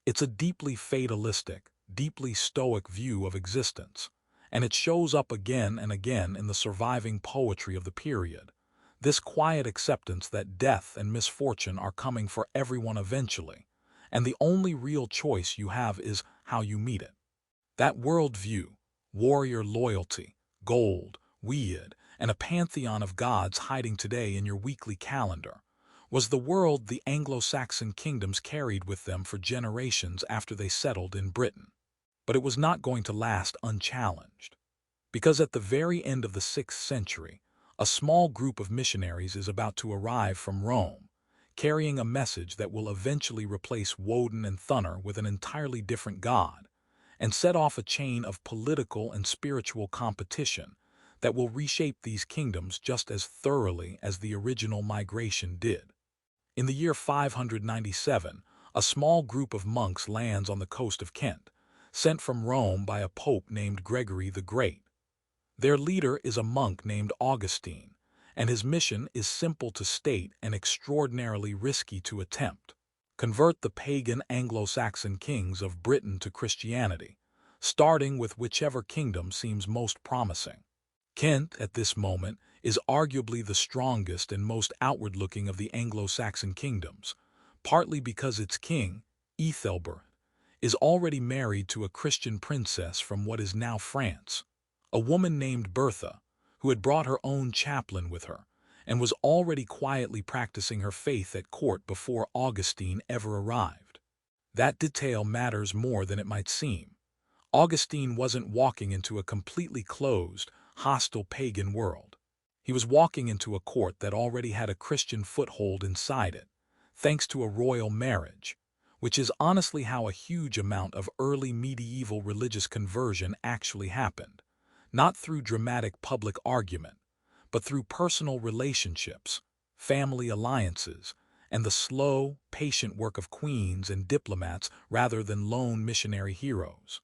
It's a deeply fatalistic, deeply stoic view of existence, and it shows up again and again in the surviving poetry of the period. This quiet acceptance that death and misfortune are coming for everyone eventually, and the only real choice you have is how you meet it. That worldview, warrior loyalty, gold, wergild, and a pantheon of gods hiding today in your weekly calendar, was the world the Anglo-Saxon kingdoms carried with them for generations after they settled in Britain. But it was not going to last unchallenged, because at the very end of the 6th century, a small group of missionaries is about to arrive from Rome, carrying a message that will eventually replace Woden and Thunder with an entirely different god, and set off a chain of political and spiritual competition that will reshape these kingdoms just as thoroughly as the original migration did. In the year 597, a small group of monks lands on the coast of Kent, sent from Rome by a pope named Gregory the Great. Their leader is a monk named Augustine, and his mission is simple to state and extraordinarily risky to attempt: convert the pagan Anglo-Saxon kings of Britain to Christianity, starting with whichever kingdom seems most promising. Kent, at this moment, is arguably the strongest and most outward-looking of the Anglo-Saxon kingdoms, partly because its king, Ethelbert, is already married to a Christian princess from what is now France, a woman named Bertha, who had brought her own chaplain with her, and was already quietly practicing her faith at court before Augustine ever arrived. That detail matters more than it might seem. Augustine wasn't walking into a completely closed, hostile pagan world. He was walking into a court that already had a Christian foothold inside it, thanks to a royal marriage, which is honestly how a huge amount of early medieval religious conversion actually happened, not through dramatic public argument, but through personal relationships, family alliances, and the slow, patient work of queens and diplomats rather than lone missionary heroes.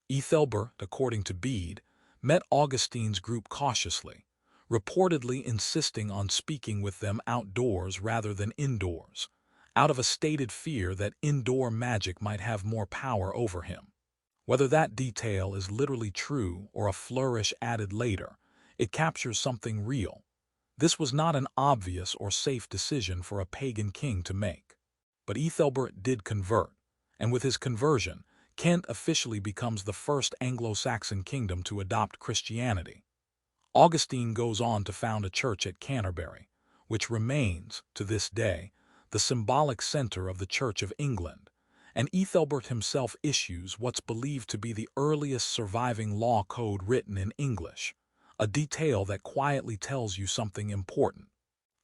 Ethelbert, according to Bede, met Augustine's group cautiously, reportedly insisting on speaking with them outdoors rather than indoors, out of a stated fear that indoor magic might have more power over him. Whether that detail is literally true or a flourish added later, it captures something real. This was not an obvious or safe decision for a pagan king to make. But Ethelbert did convert, and with his conversion, Kent officially becomes the first Anglo-Saxon kingdom to adopt Christianity. Augustine goes on to found a church at Canterbury, which remains, to this day, the symbolic center of the Church of England, and Ethelbert himself issues what's believed to be the earliest surviving law code written in English, a detail that quietly tells you something important.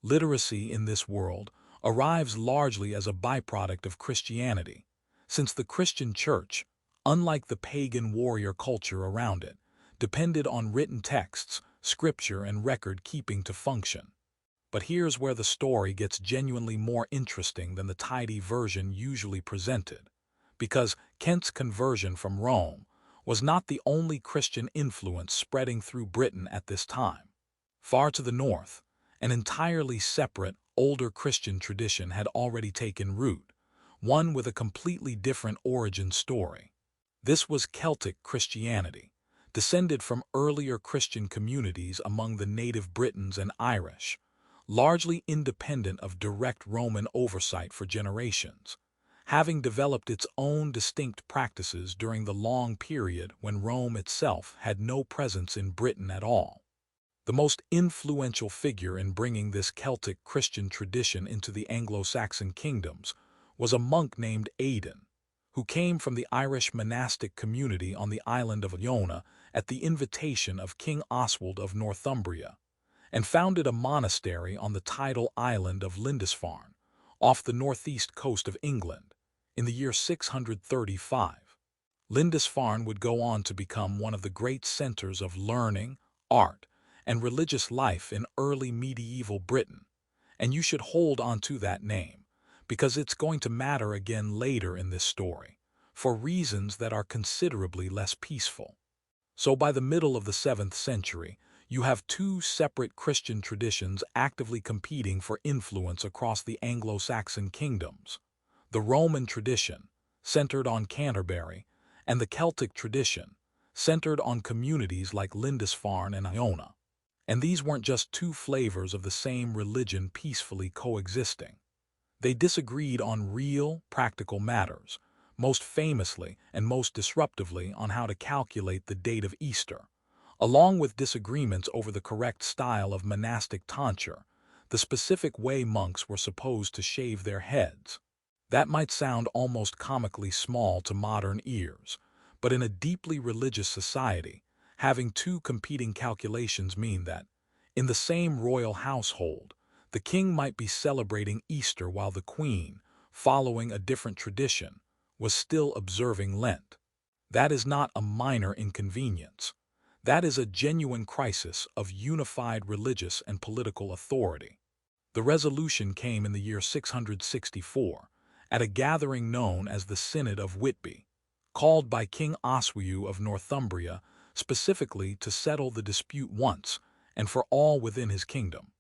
Literacy in this world arrives largely as a byproduct of Christianity, since the Christian church, unlike the pagan warrior culture around it, depended on written texts, scripture, and record-keeping to function. But here's where the story gets genuinely more interesting than the tidy version usually presented, because Kent's conversion from Rome was not the only Christian influence spreading through Britain at this time. Far to the north, an entirely separate, older Christian tradition had already taken root, one with a completely different origin story. This was Celtic Christianity, descended from earlier Christian communities among the native Britons and Irish, largely independent of direct Roman oversight for generations, having developed its own distinct practices during the long period when Rome itself had no presence in Britain at all. The most influential figure in bringing this Celtic Christian tradition into the Anglo-Saxon kingdoms was a monk named Badon, who came from the Irish monastic community on the island of Iona at the invitation of King Oswald of Northumbria, and founded a monastery on the tidal island of Lindisfarne, off the northeast coast of England, in the year 635. Lindisfarne would go on to become one of the great centers of learning, art, and religious life in early medieval Britain, and you should hold on to that name, because it's going to matter again later in this story, for reasons that are considerably less peaceful. So by the middle of the 7th century, you have two separate Christian traditions actively competing for influence across the Anglo-Saxon kingdoms: the Roman tradition, centered on Canterbury, and the Celtic tradition, centered on communities like Lindisfarne and Iona. And these weren't just two flavors of the same religion peacefully coexisting. They disagreed on real, practical matters, most famously and most disruptively on how to calculate the date of Easter, along with disagreements over the correct style of monastic tonsure, the specific way monks were supposed to shave their heads. That might sound almost comically small to modern ears, but in a deeply religious society, having two competing calculations mean that, in the same royal household, the king might be celebrating Easter while the queen, following a different tradition, was still observing Lent. That is not a minor inconvenience. That is a genuine crisis of unified religious and political authority. The resolution came in the year 664, at a gathering known as the Synod of Whitby, called by King Oswiu of Northumbria specifically to settle the dispute once and for all within his kingdom.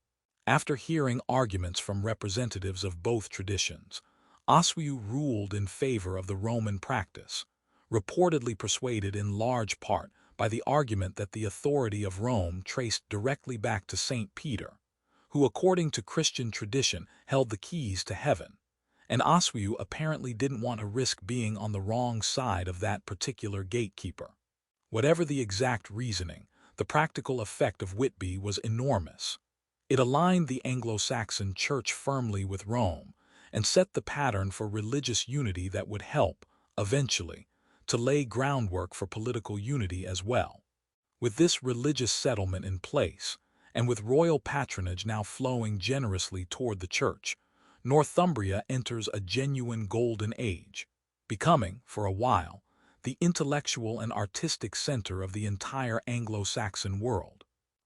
After hearing arguments from representatives of both traditions, Oswiu ruled in favor of the Roman practice, reportedly persuaded in large part by the argument that the authority of Rome traced directly back to Saint Peter, who according to Christian tradition held the keys to heaven, and Oswiu apparently didn't want to risk being on the wrong side of that particular gatekeeper. Whatever the exact reasoning, the practical effect of Whitby was enormous. It aligned the Anglo-Saxon Church firmly with Rome and set the pattern for religious unity that would help, eventually, to lay groundwork for political unity as well. With this religious settlement in place, and with royal patronage now flowing generously toward the church, Northumbria enters a genuine golden age, becoming, for a while, the intellectual and artistic center of the entire Anglo-Saxon world.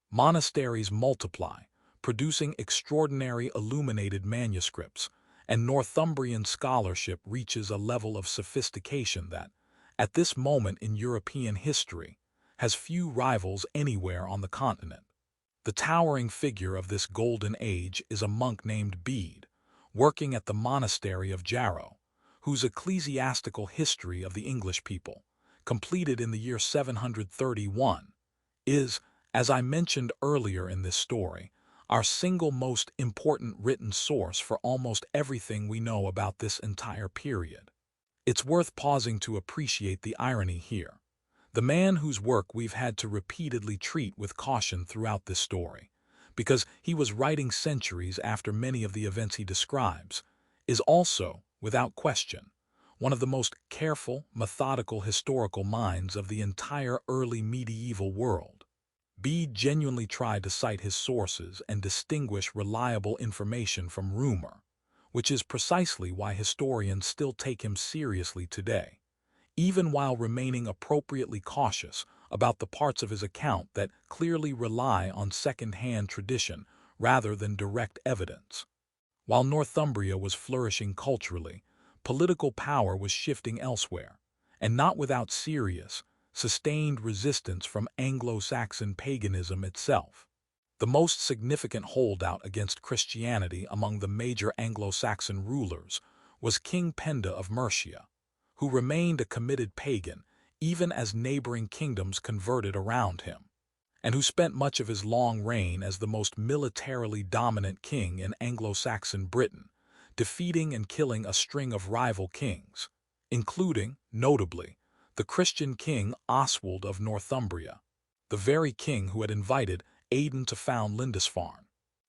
Monasteries multiply, producing extraordinary illuminated manuscripts, and Northumbrian scholarship reaches a level of sophistication that, at this moment in European history, has few rivals anywhere on the continent. The towering figure of this golden age is a monk named Bede, working at the monastery of Jarrow, whose ecclesiastical history of the English people, completed in the year 731, is, as I mentioned earlier in this story, our single most important written source for almost everything we know about this entire period. It's worth pausing to appreciate the irony here. The man whose work we've had to repeatedly treat with caution throughout this story, because he was writing centuries after many of the events he describes, is also, without question, one of the most careful, methodical historical minds of the entire early medieval world. Bede genuinely tried to cite his sources and distinguish reliable information from rumor, which is precisely why historians still take him seriously today, even while remaining appropriately cautious about the parts of his account that clearly rely on second-hand tradition rather than direct evidence. While Northumbria was flourishing culturally, political power was shifting elsewhere, and not without serious, sustained resistance from Anglo-Saxon paganism itself. The most significant holdout against Christianity among the major Anglo-Saxon rulers was King Penda of Mercia, who remained a committed pagan even as neighboring kingdoms converted around him, and who spent much of his long reign as the most militarily dominant king in Anglo-Saxon Britain, defeating and killing a string of rival kings, including, notably, the Christian king Oswald of Northumbria, the very king who had invited Aidan to found Lindisfarne.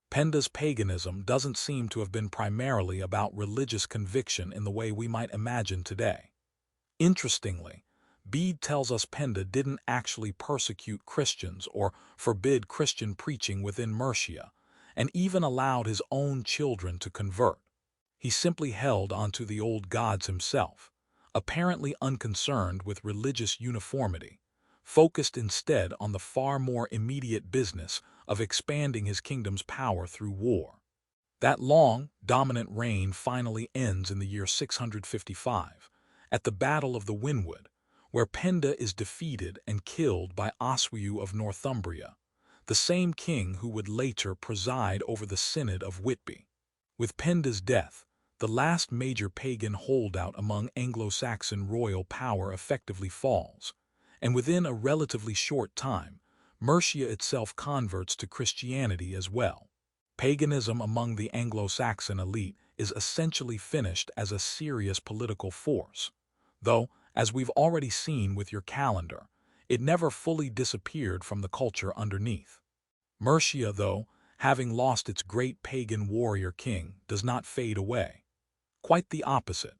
Penda's paganism doesn't seem to have been primarily about religious conviction in the way we might imagine today. Interestingly, Bede tells us Penda didn't actually persecute Christians or forbid Christian preaching within Mercia, and even allowed his own children to convert. He simply held onto the old gods himself, apparently unconcerned with religious uniformity, focused instead on the far more immediate business of expanding his kingdom's power through war. That long, dominant reign finally ends in the year 655, at the Battle of the Winwood, where Penda is defeated and killed by Oswiu of Northumbria, the same king who would later preside over the Synod of Whitby. With Penda's death, the last major pagan holdout among Anglo-Saxon royal power effectively falls, and within a relatively short time, Mercia itself converts to Christianity as well. Paganism among the Anglo-Saxon elite is essentially finished as a serious political force, though, as we've already seen with your calendar, it never fully disappeared from the culture underneath. Mercia, though, having lost its great pagan warrior king, does not fade away. Quite the opposite.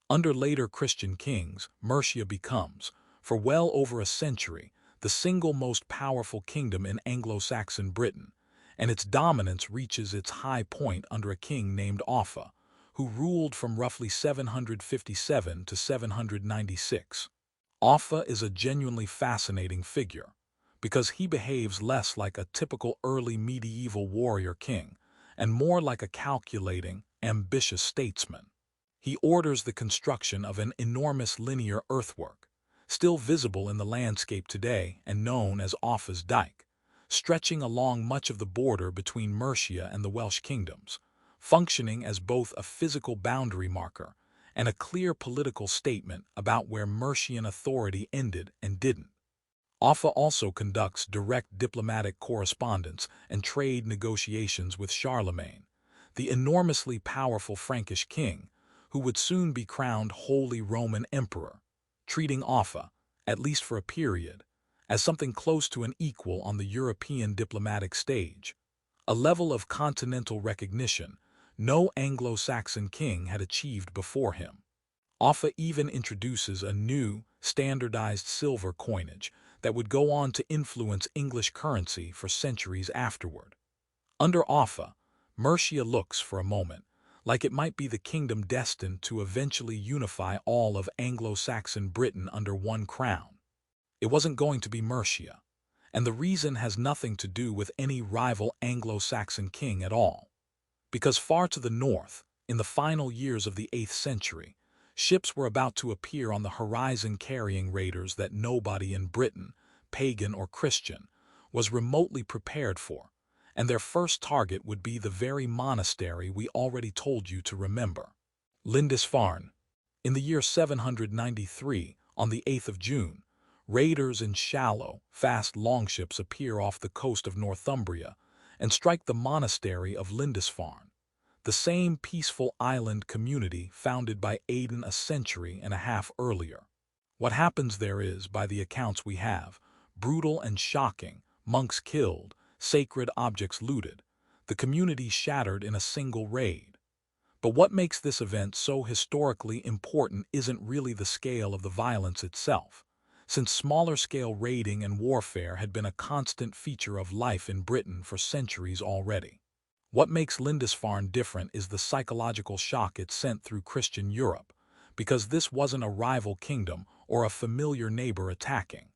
Under later Christian kings, Mercia becomes, for well over a century, the single most powerful kingdom in Anglo-Saxon Britain, and its dominance reaches its high point under a king named Offa, who ruled from roughly 757 to 796. Offa is a genuinely fascinating figure, because he behaves less like a typical early medieval warrior king, and more like a calculating, ambitious statesman. He orders the construction of an enormous linear earthwork, still visible in the landscape today and known as Offa's Dyke, stretching along much of the border between Mercia and the Welsh kingdoms, functioning as both a physical boundary marker and a clear political statement about where Mercian authority ended and didn't. Offa also conducts direct diplomatic correspondence and trade negotiations with Charlemagne, the enormously powerful Frankish king, who would soon be crowned Holy Roman Emperor, treating Offa, at least for a period, as something close to an equal on the European diplomatic stage, a level of continental recognition no Anglo-Saxon king had achieved before him. Offa even introduces a new, standardized silver coinage that would go on to influence English currency for centuries afterward. Under Offa, Mercia looks, for a moment, like it might be the kingdom destined to eventually unify all of Anglo-Saxon Britain under one crown. It wasn't going to be Mercia, and the reason has nothing to do with any rival Anglo-Saxon king at all. Because far to the north, in the final years of the 8th century, ships were about to appear on the horizon carrying raiders that nobody in Britain, pagan or Christian, was remotely prepared for, and their first target would be the very monastery we already told you to remember, Lindisfarne. In the year 793, on the 8th of June, raiders in shallow, fast longships appear off the coast of Northumbria and strike the monastery of Lindisfarne, the same peaceful island community founded by Aidan a century and a half earlier. What happens there is, by the accounts we have, brutal and shocking: monks killed, sacred objects looted, the community shattered in a single raid. But what makes this event so historically important isn't really the scale of the violence itself, since smaller-scale raiding and warfare had been a constant feature of life in Britain for centuries already. What makes Lindisfarne different is the psychological shock it sent through Christian Europe, because this wasn't a rival kingdom or a familiar neighbor attacking.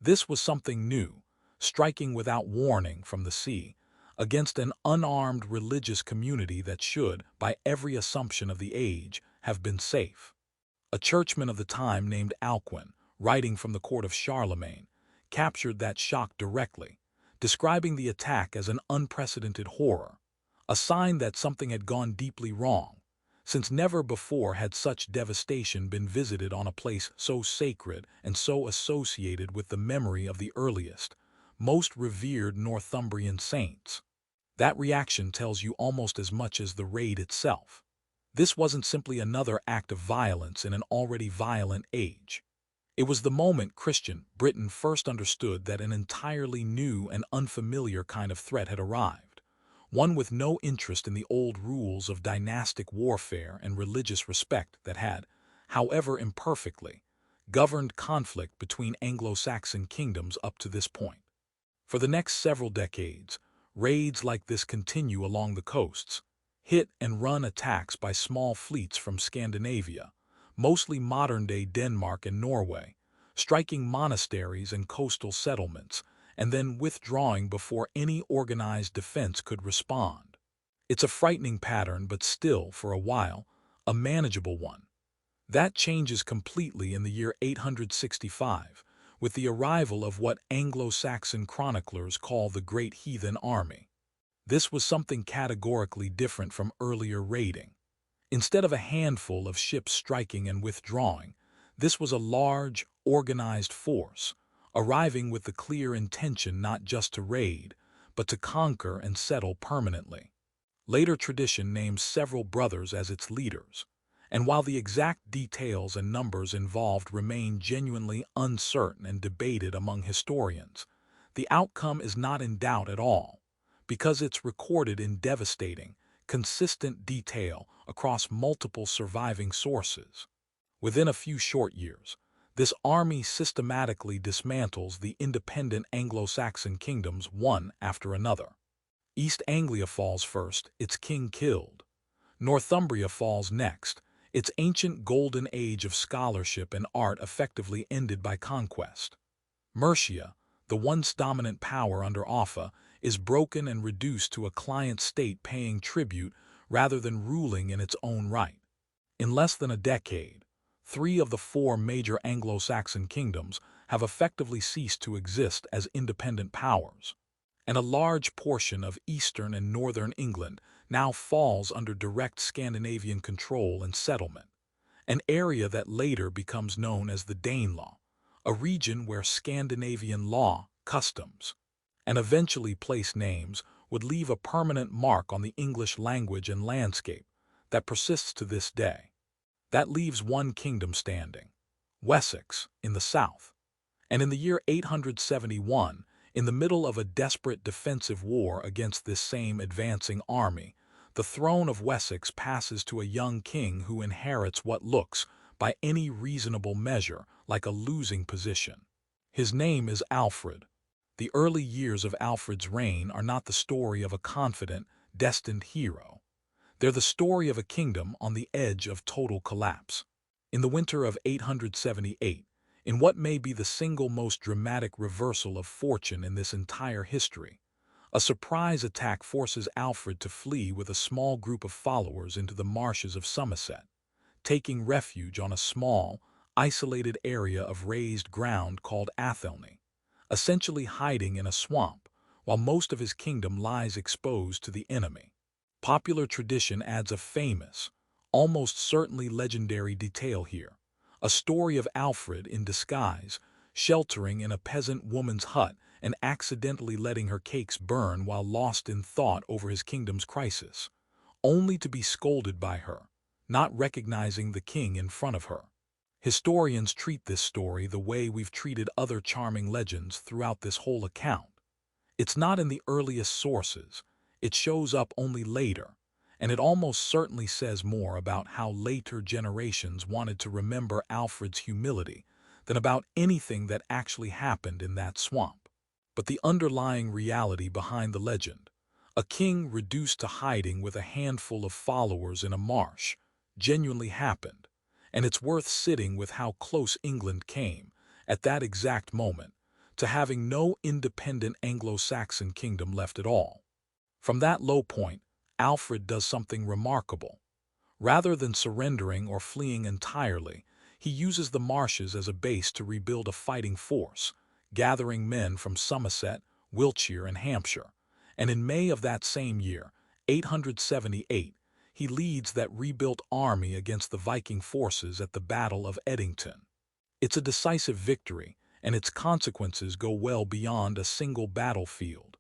This was something new, striking without warning from the sea, against an unarmed religious community that should, by every assumption of the age, have been safe. A churchman of the time named Alcuin, writing from the court of Charlemagne, captured that shock directly, describing the attack as an unprecedented horror, a sign that something had gone deeply wrong, since never before had such devastation been visited on a place so sacred and so associated with the memory of the earliest, most revered Northumbrian saints. That reaction tells you almost as much as the raid itself. This wasn't simply another act of violence in an already violent age. It was the moment Christian Britain first understood that an entirely new and unfamiliar kind of threat had arrived, one with no interest in the old rules of dynastic warfare and religious respect that had, however imperfectly, governed conflict between Anglo-Saxon kingdoms up to this point. For the next several decades, raids like this continue along the coasts, hit-and-run attacks by small fleets from Scandinavia, mostly modern-day Denmark and Norway, striking monasteries and coastal settlements, and then withdrawing before any organized defense could respond. It's a frightening pattern, but still, for a while, a manageable one. That changes completely in the year 865, with the arrival of what Anglo-Saxon chroniclers call the Great Heathen Army. This was something categorically different from earlier raiding. Instead of a handful of ships striking and withdrawing, this was a large, organized force, arriving with the clear intention not just to raid, but to conquer and settle permanently. Later tradition names several brothers as its leaders, and while the exact details and numbers involved remain genuinely uncertain and debated among historians, the outcome is not in doubt at all, because it's recorded in devastating, consistent detail across multiple surviving sources. Within a few short years, this army systematically dismantles the independent Anglo-Saxon kingdoms one after another. East Anglia falls first, its king killed. Northumbria falls next, its ancient golden age of scholarship and art effectively ended by conquest. Mercia, the once dominant power under Offa, is broken and reduced to a client state paying tribute rather than ruling in its own right. In less than a decade, 3 of the 4 major Anglo-Saxon kingdoms have effectively ceased to exist as independent powers, and a large portion of eastern and northern England now falls under direct Scandinavian control and settlement, an area that later becomes known as the Danelaw, a region where Scandinavian law, customs, and eventually place names would leave a permanent mark on the English language and landscape that persists to this day. That leaves one kingdom standing, Wessex, in the south. And in the year 871, in the middle of a desperate defensive war against this same advancing army, the throne of Wessex passes to a young king who inherits what looks, by any reasonable measure, like a losing position. His name is Alfred. The early years of Alfred's reign are not the story of a confident, destined hero. They're the story of a kingdom on the edge of total collapse. In the winter of 878, in what may be the single most dramatic reversal of fortune in this entire history, a surprise attack forces Alfred to flee with a small group of followers into the marshes of Somerset, taking refuge on a small, isolated area of raised ground called Athelney, essentially hiding in a swamp, while most of his kingdom lies exposed to the enemy. Popular tradition adds a famous, almost certainly legendary detail here, a story of Alfred in disguise, sheltering in a peasant woman's hut and accidentally letting her cakes burn while lost in thought over his kingdom's crisis, only to be scolded by her, not recognizing the king in front of her. Historians treat this story the way we've treated other charming legends throughout this whole account. It's not in the earliest sources, it shows up only later, and it almost certainly says more about how later generations wanted to remember Alfred's humility than about anything that actually happened in that swamp. But the underlying reality behind the legend, a king reduced to hiding with a handful of followers in a marsh, genuinely happened, and it's worth sitting with how close England came, at that exact moment, to having no independent Anglo-Saxon kingdom left at all. From that low point, Alfred does something remarkable. Rather than surrendering or fleeing entirely, he uses the marshes as a base to rebuild a fighting force, gathering men from Somerset, Wiltshire, and Hampshire. And in May of that same year, 878, he leads that rebuilt army against the Viking forces at the Battle of Edington. It's a decisive victory, and its consequences go well beyond a single battlefield,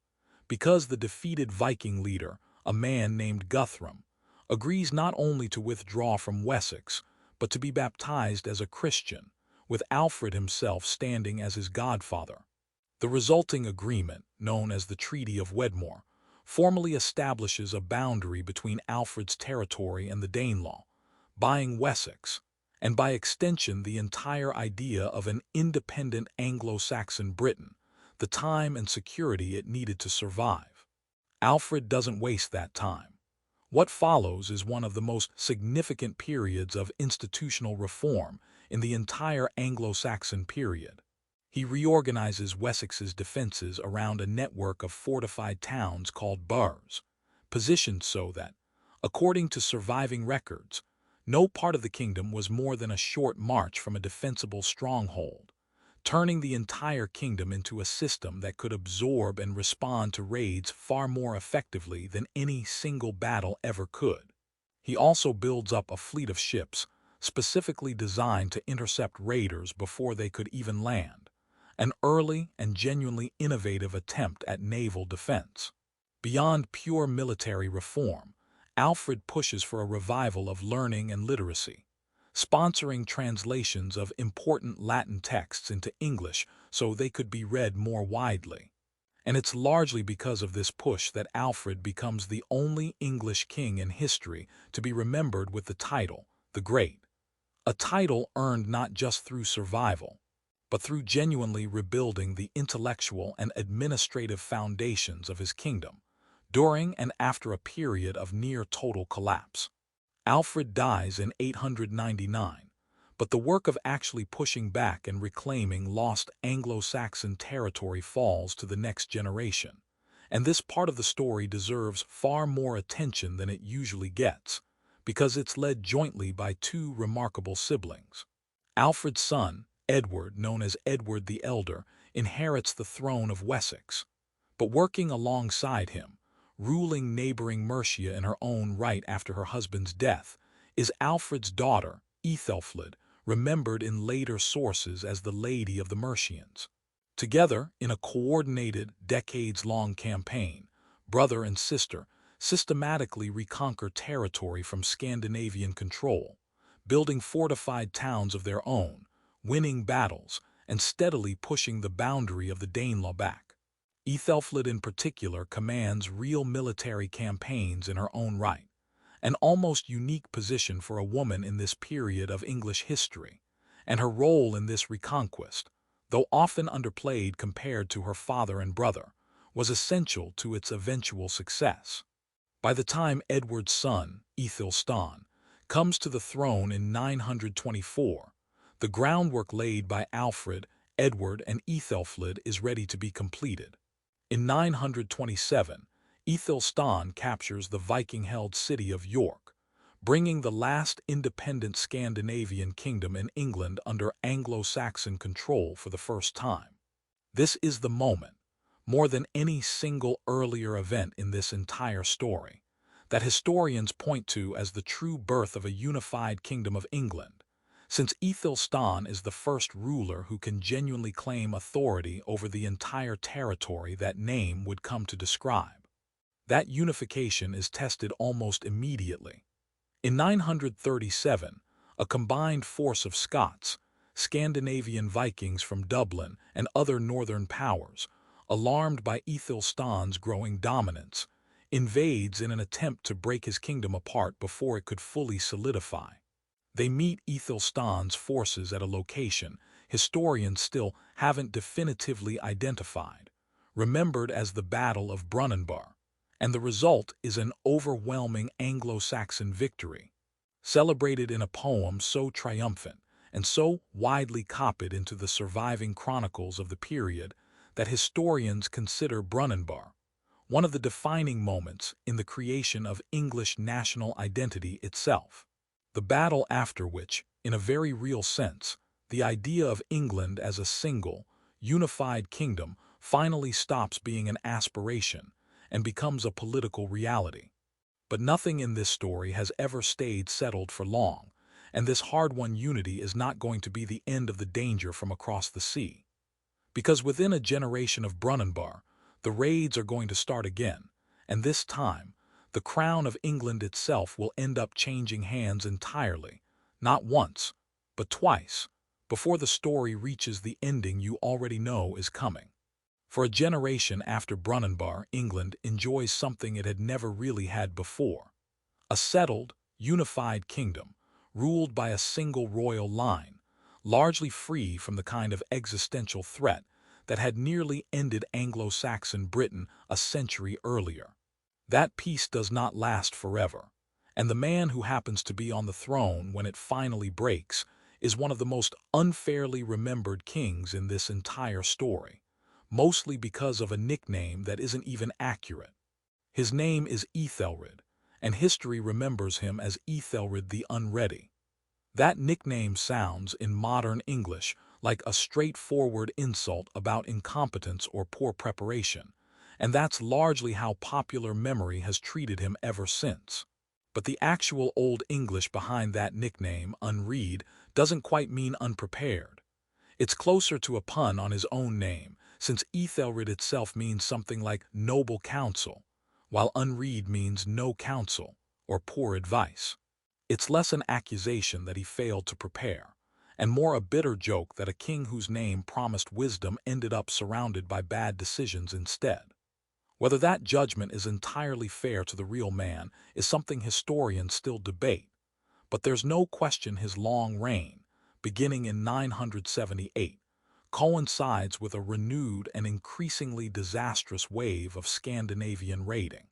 because the defeated Viking leader, a man named Guthrum, agrees not only to withdraw from Wessex, but to be baptized as a Christian, with Alfred himself standing as his godfather. The resulting agreement, known as the Treaty of Wedmore, formally establishes a boundary between Alfred's territory and the Danelaw, buying Wessex, and by extension the entire idea of an independent Anglo-Saxon Britain, the time and security it needed to survive. Alfred doesn't waste that time. What follows is one of the most significant periods of institutional reform in the entire Anglo-Saxon period. He reorganizes Wessex's defenses around a network of fortified towns called burhs, positioned so that, according to surviving records, no part of the kingdom was more than a short march from a defensible stronghold, turning the entire kingdom into a system that could absorb and respond to raids far more effectively than any single battle ever could. He also builds up a fleet of ships, specifically designed to intercept raiders before they could even land, an early and genuinely innovative attempt at naval defense. Beyond pure military reform, Alfred pushes for a revival of learning and literacy, sponsoring translations of important Latin texts into English so they could be read more widely. And it's largely because of this push that Alfred becomes the only English king in history to be remembered with the title, the Great, a title earned not just through survival, but through genuinely rebuilding the intellectual and administrative foundations of his kingdom, during and after a period of near-total collapse. Alfred dies in 899, but the work of actually pushing back and reclaiming lost Anglo-Saxon territory falls to the next generation, and this part of the story deserves far more attention than it usually gets, because it's led jointly by two remarkable siblings. Alfred's son, Edward, known as Edward the Elder, inherits the throne of Wessex, but working alongside him, ruling neighboring Mercia in her own right after her husband's death, is Alfred's daughter, Ethelfled, remembered in later sources as the Lady of the Mercians. Together, in a coordinated, decades-long campaign, brother and sister systematically reconquer territory from Scandinavian control, building fortified towns of their own, winning battles, and steadily pushing the boundary of the Danelaw back. Ethelfled in particular commands real military campaigns in her own right, an almost unique position for a woman in this period of English history, and her role in this reconquest, though often underplayed compared to her father and brother, was essential to its eventual success. By the time Edward's son, Ethelstan, comes to the throne in 924, the groundwork laid by Alfred, Edward, and Ethelfled is ready to be completed. In 927, Ethelstan captures the Viking-held city of York, bringing the last independent Scandinavian kingdom in England under Anglo-Saxon control for the first time. This is the moment, more than any single earlier event in this entire story, that historians point to as the true birth of a unified kingdom of England, since Ethelstan is the first ruler who can genuinely claim authority over the entire territory that name would come to describe. That unification is tested almost immediately. In 937, a combined force of Scots, Scandinavian Vikings from Dublin, and other northern powers, alarmed by Ethelstan's growing dominance, invades in an attempt to break his kingdom apart before it could fully solidify. They meet Ethelstan's forces at a location historians still haven't definitively identified, remembered as the Battle of Brunanbar, and the result is an overwhelming Anglo-Saxon victory, celebrated in a poem so triumphant and so widely copied into the surviving chronicles of the period that historians consider Brunanbar one of the defining moments in the creation of English national identity itself. The battle after which, in a very real sense, the idea of England as a single, unified kingdom finally stops being an aspiration and becomes a political reality. But nothing in this story has ever stayed settled for long, and this hard-won unity is not going to be the end of the danger from across the sea. Because within a generation of Brunanbar, the raids are going to start again, and this time, the crown of England itself will end up changing hands entirely, not once, but twice, before the story reaches the ending you already know is coming. For a generation after Brunanbar, England enjoys something it had never really had before: a settled, unified kingdom, ruled by a single royal line, largely free from the kind of existential threat that had nearly ended Anglo-Saxon Britain a century earlier. That peace does not last forever, and the man who happens to be on the throne when it finally breaks is one of the most unfairly remembered kings in this entire story, mostly because of a nickname that isn't even accurate. His name is Ethelred, and history remembers him as Ethelred the Unready. That nickname sounds, in modern English, like a straightforward insult about incompetence or poor preparation, and that's largely how popular memory has treated him ever since. But the actual Old English behind that nickname, unread, doesn't quite mean unprepared. It's closer to a pun on his own name, since Ethelred itself means something like noble counsel, while unread means no counsel or poor advice. It's less an accusation that he failed to prepare, and more a bitter joke that a king whose name promised wisdom ended up surrounded by bad decisions instead. Whether that judgment is entirely fair to the real man is something historians still debate, but there's no question his long reign, beginning in 978, coincides with a renewed and increasingly disastrous wave of Scandinavian raiding.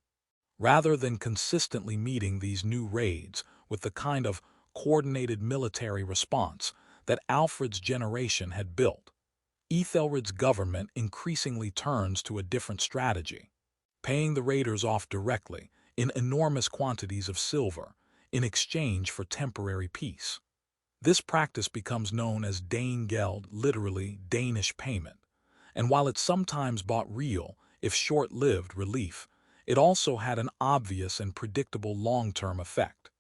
Rather than consistently meeting these new raids with the kind of coordinated military response that Alfred's generation had built, Ethelred's government increasingly turns to a different strategy, paying the raiders off directly in enormous quantities of silver in exchange for temporary peace. This practice becomes known as Danegeld, literally Danish payment, and while it sometimes brought real, if short-lived, relief, it also had an obvious and predictable long-term effect.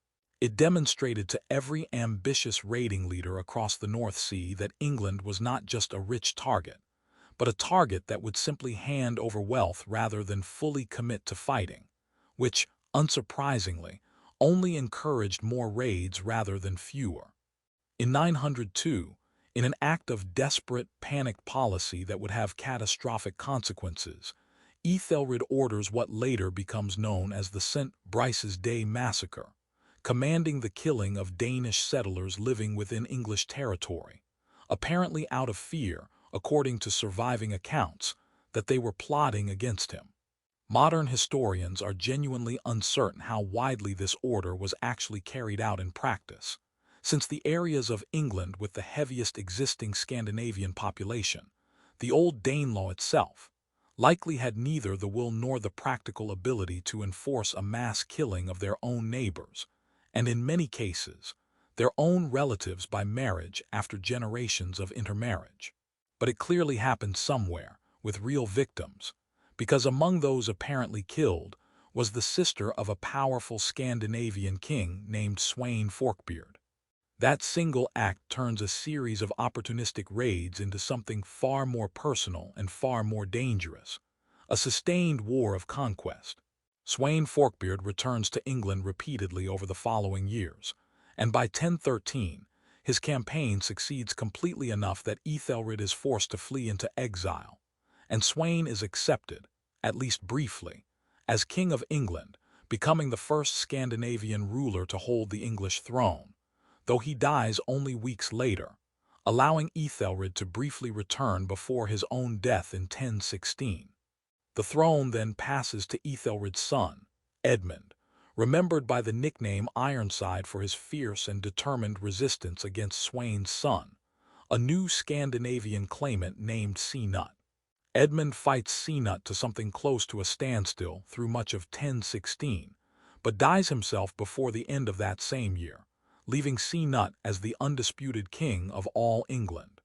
It demonstrated to every ambitious raiding leader across the North Sea that England was not just a rich target, but a target that would simply hand over wealth rather than fully commit to fighting, which, unsurprisingly, only encouraged more raids rather than fewer. In 902, In an act of desperate, panicked policy that would have catastrophic consequences, Ethelred orders what later becomes known as the St. Brice's Day Massacre, commanding the killing of Danish settlers living within English territory, apparently out of fear, according to surviving accounts, that they were plotting against him. Modern historians are genuinely uncertain how widely this order was actually carried out in practice, since the areas of England with the heaviest existing Scandinavian population, the old Danelaw itself, likely had neither the will nor the practical ability to enforce a mass killing of their own neighbors, and in many cases, their own relatives by marriage after generations of intermarriage. But it clearly happened somewhere, with real victims, because among those apparently killed was the sister of a powerful Scandinavian king named Sweyn Forkbeard. That single act turns a series of opportunistic raids into something far more personal and far more dangerous, a sustained war of conquest. Sweyn Forkbeard returns to England repeatedly over the following years, and by 1013, his campaign succeeds completely enough that Ethelred is forced to flee into exile, and Sweyn is accepted, at least briefly, as King of England, becoming the first Scandinavian ruler to hold the English throne, though he dies only weeks later, allowing Ethelred to briefly return before his own death in 1016. The throne then passes to Ethelred's son, Edmund, remembered by the nickname Ironside for his fierce and determined resistance against Sweyn's son, a new Scandinavian claimant named Cnut. Edmund fights Cnut to something close to a standstill through much of 1016, but dies himself before the end of that same year, leaving Cnut as the undisputed king of all England.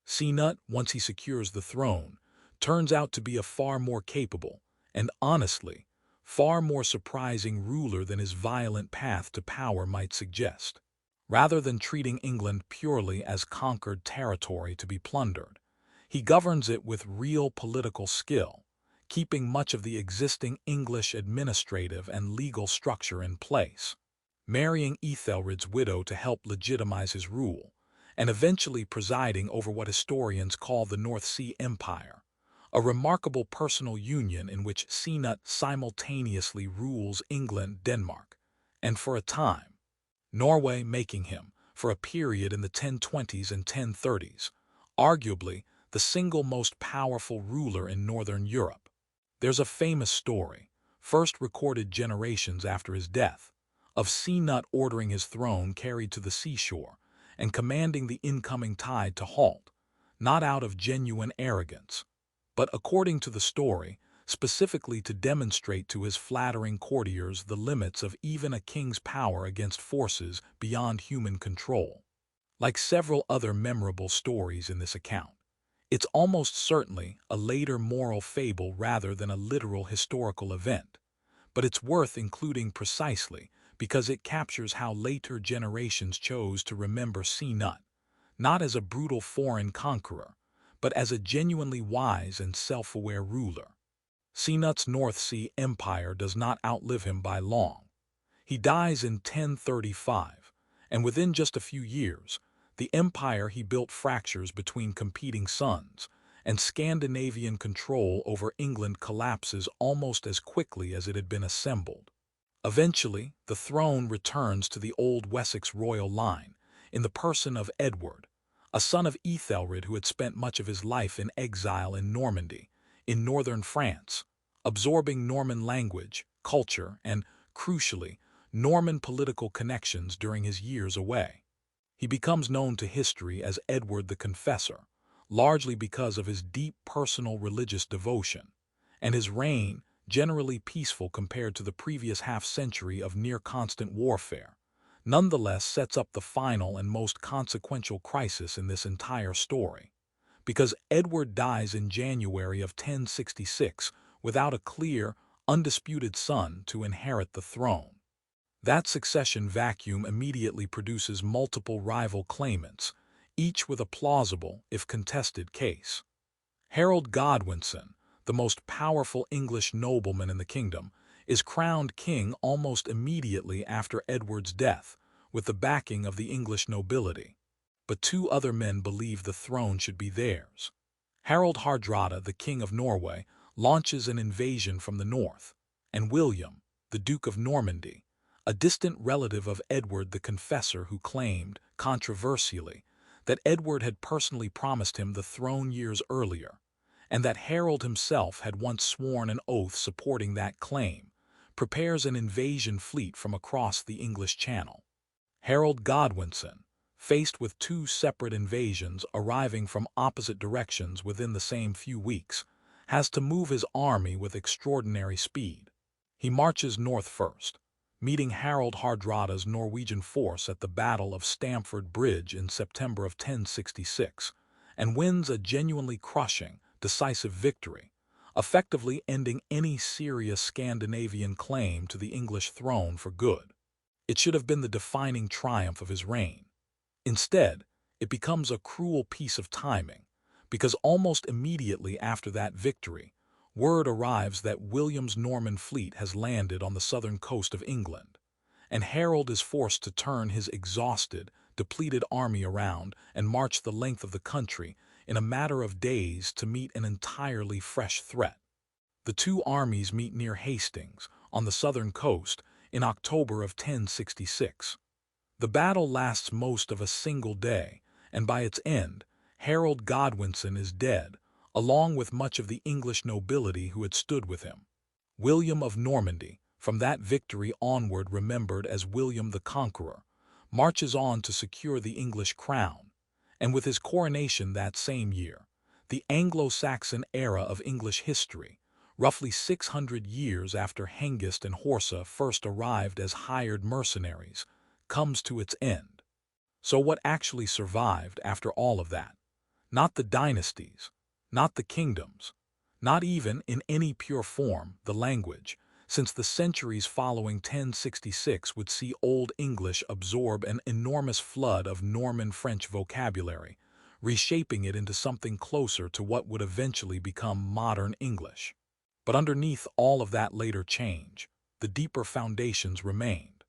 Cnut, once he secures the throne, turns out to be a far more capable, and honestly, far more surprising ruler than his violent path to power might suggest. Rather than treating England purely as conquered territory to be plundered, he governs it with real political skill, keeping much of the existing English administrative and legal structure in place, marrying Ethelred's widow to help legitimize his rule, and eventually presiding over what historians call the North Sea Empire, a remarkable personal union in which Cnut simultaneously rules England, Denmark, and for a time, Norway, making him, for a period in the 1020s and 1030s, arguably the single most powerful ruler in northern Europe. There's a famous story, first recorded generations after his death, of Cnut ordering his throne carried to the seashore and commanding the incoming tide to halt, not out of genuine arrogance, but according to the story, specifically to demonstrate to his flattering courtiers the limits of even a king's power against forces beyond human control. Like several other memorable stories in this account, it's almost certainly a later moral fable rather than a literal historical event, but it's worth including precisely because it captures how later generations chose to remember Cnut, not as a brutal foreign conqueror, but as a genuinely wise and self-aware ruler. Cnut's North Sea Empire does not outlive him by long. He dies in 1035, and within just a few years, the empire he built fractures between competing sons, and Scandinavian control over England collapses almost as quickly as it had been assembled. Eventually, the throne returns to the old Wessex royal line, in the person of Edward, a son of Ethelred who had spent much of his life in exile in Normandy, in northern France, absorbing Norman language, culture, and, crucially, Norman political connections during his years away. He becomes known to history as Edward the Confessor, largely because of his deep personal religious devotion, and his reign, generally peaceful compared to the previous half-century of near-constant warfare, nonetheless sets up the final and most consequential crisis in this entire story, because Edward dies in January of 1066 without a clear, undisputed son to inherit the throne. That succession vacuum immediately produces multiple rival claimants, each with a plausible, if contested, case. Harold Godwinson, the most powerful English nobleman in the kingdom, is crowned king almost immediately after Edward's death, with the backing of the English nobility. but two other men believed the throne should be theirs. Harald Hardrada, the king of Norway, launches an invasion from the north, and William, the Duke of Normandy, a distant relative of Edward the Confessor who claimed, controversially, that Edward had personally promised him the throne years earlier, and that Harold himself had once sworn an oath supporting that claim, prepares an invasion fleet from across the English Channel. Harold Godwinson, faced with two separate invasions arriving from opposite directions within the same few weeks, has to move his army with extraordinary speed. He marches north first, meeting Harald Hardrada's Norwegian force at the Battle of Stamford Bridge in September of 1066, and wins a genuinely crushing, decisive victory, effectively ending any serious Scandinavian claim to the English throne for good. It should have been the defining triumph of his reign. Instead, it becomes a cruel piece of timing, because almost immediately after that victory, word arrives that William's Norman fleet has landed on the southern coast of England, and Harold is forced to turn his exhausted, depleted army around and march the length of the country in a matter of days to meet an entirely fresh threat. The two armies meet near Hastings, on the southern coast, in October of 1066. The battle lasts most of a single day, and by its end, Harold Godwinson is dead, along with much of the English nobility who had stood with him. William of Normandy, from that victory onward remembered as William the Conqueror, marches on to secure the English crown, and with his coronation that same year, the Anglo-Saxon era of English history, roughly 600 years after Hengist and Horsa first arrived as hired mercenaries, comes to its end. So what actually survived after all of that? Not the dynasties, not the kingdoms, not even, in any pure form, the language, since the centuries following 1066 would see Old English absorb an enormous flood of Norman French vocabulary, reshaping it into something closer to what would eventually become modern English. But underneath all of that later change, the deeper foundations remained.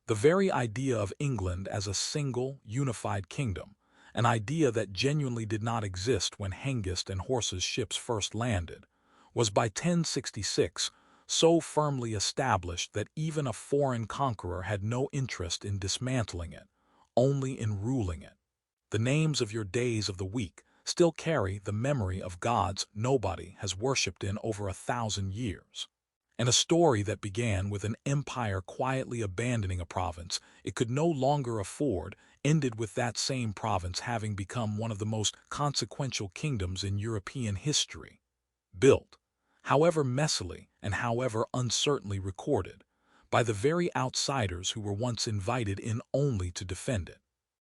The very idea of England as a single, unified kingdom, an idea that genuinely did not exist when Hengist and Horsa's ships first landed, was by 1066 so firmly established that even a foreign conqueror had no interest in dismantling it, only in ruling it. The names of your days of the week still carry the memory of gods nobody has worshipped in over 1,000 years. And a story that began with an empire quietly abandoning a province it could no longer afford ended with that same province having become one of the most consequential kingdoms in European history, built, however messily and however uncertainly recorded, by the very outsiders who were once invited in only to defend it.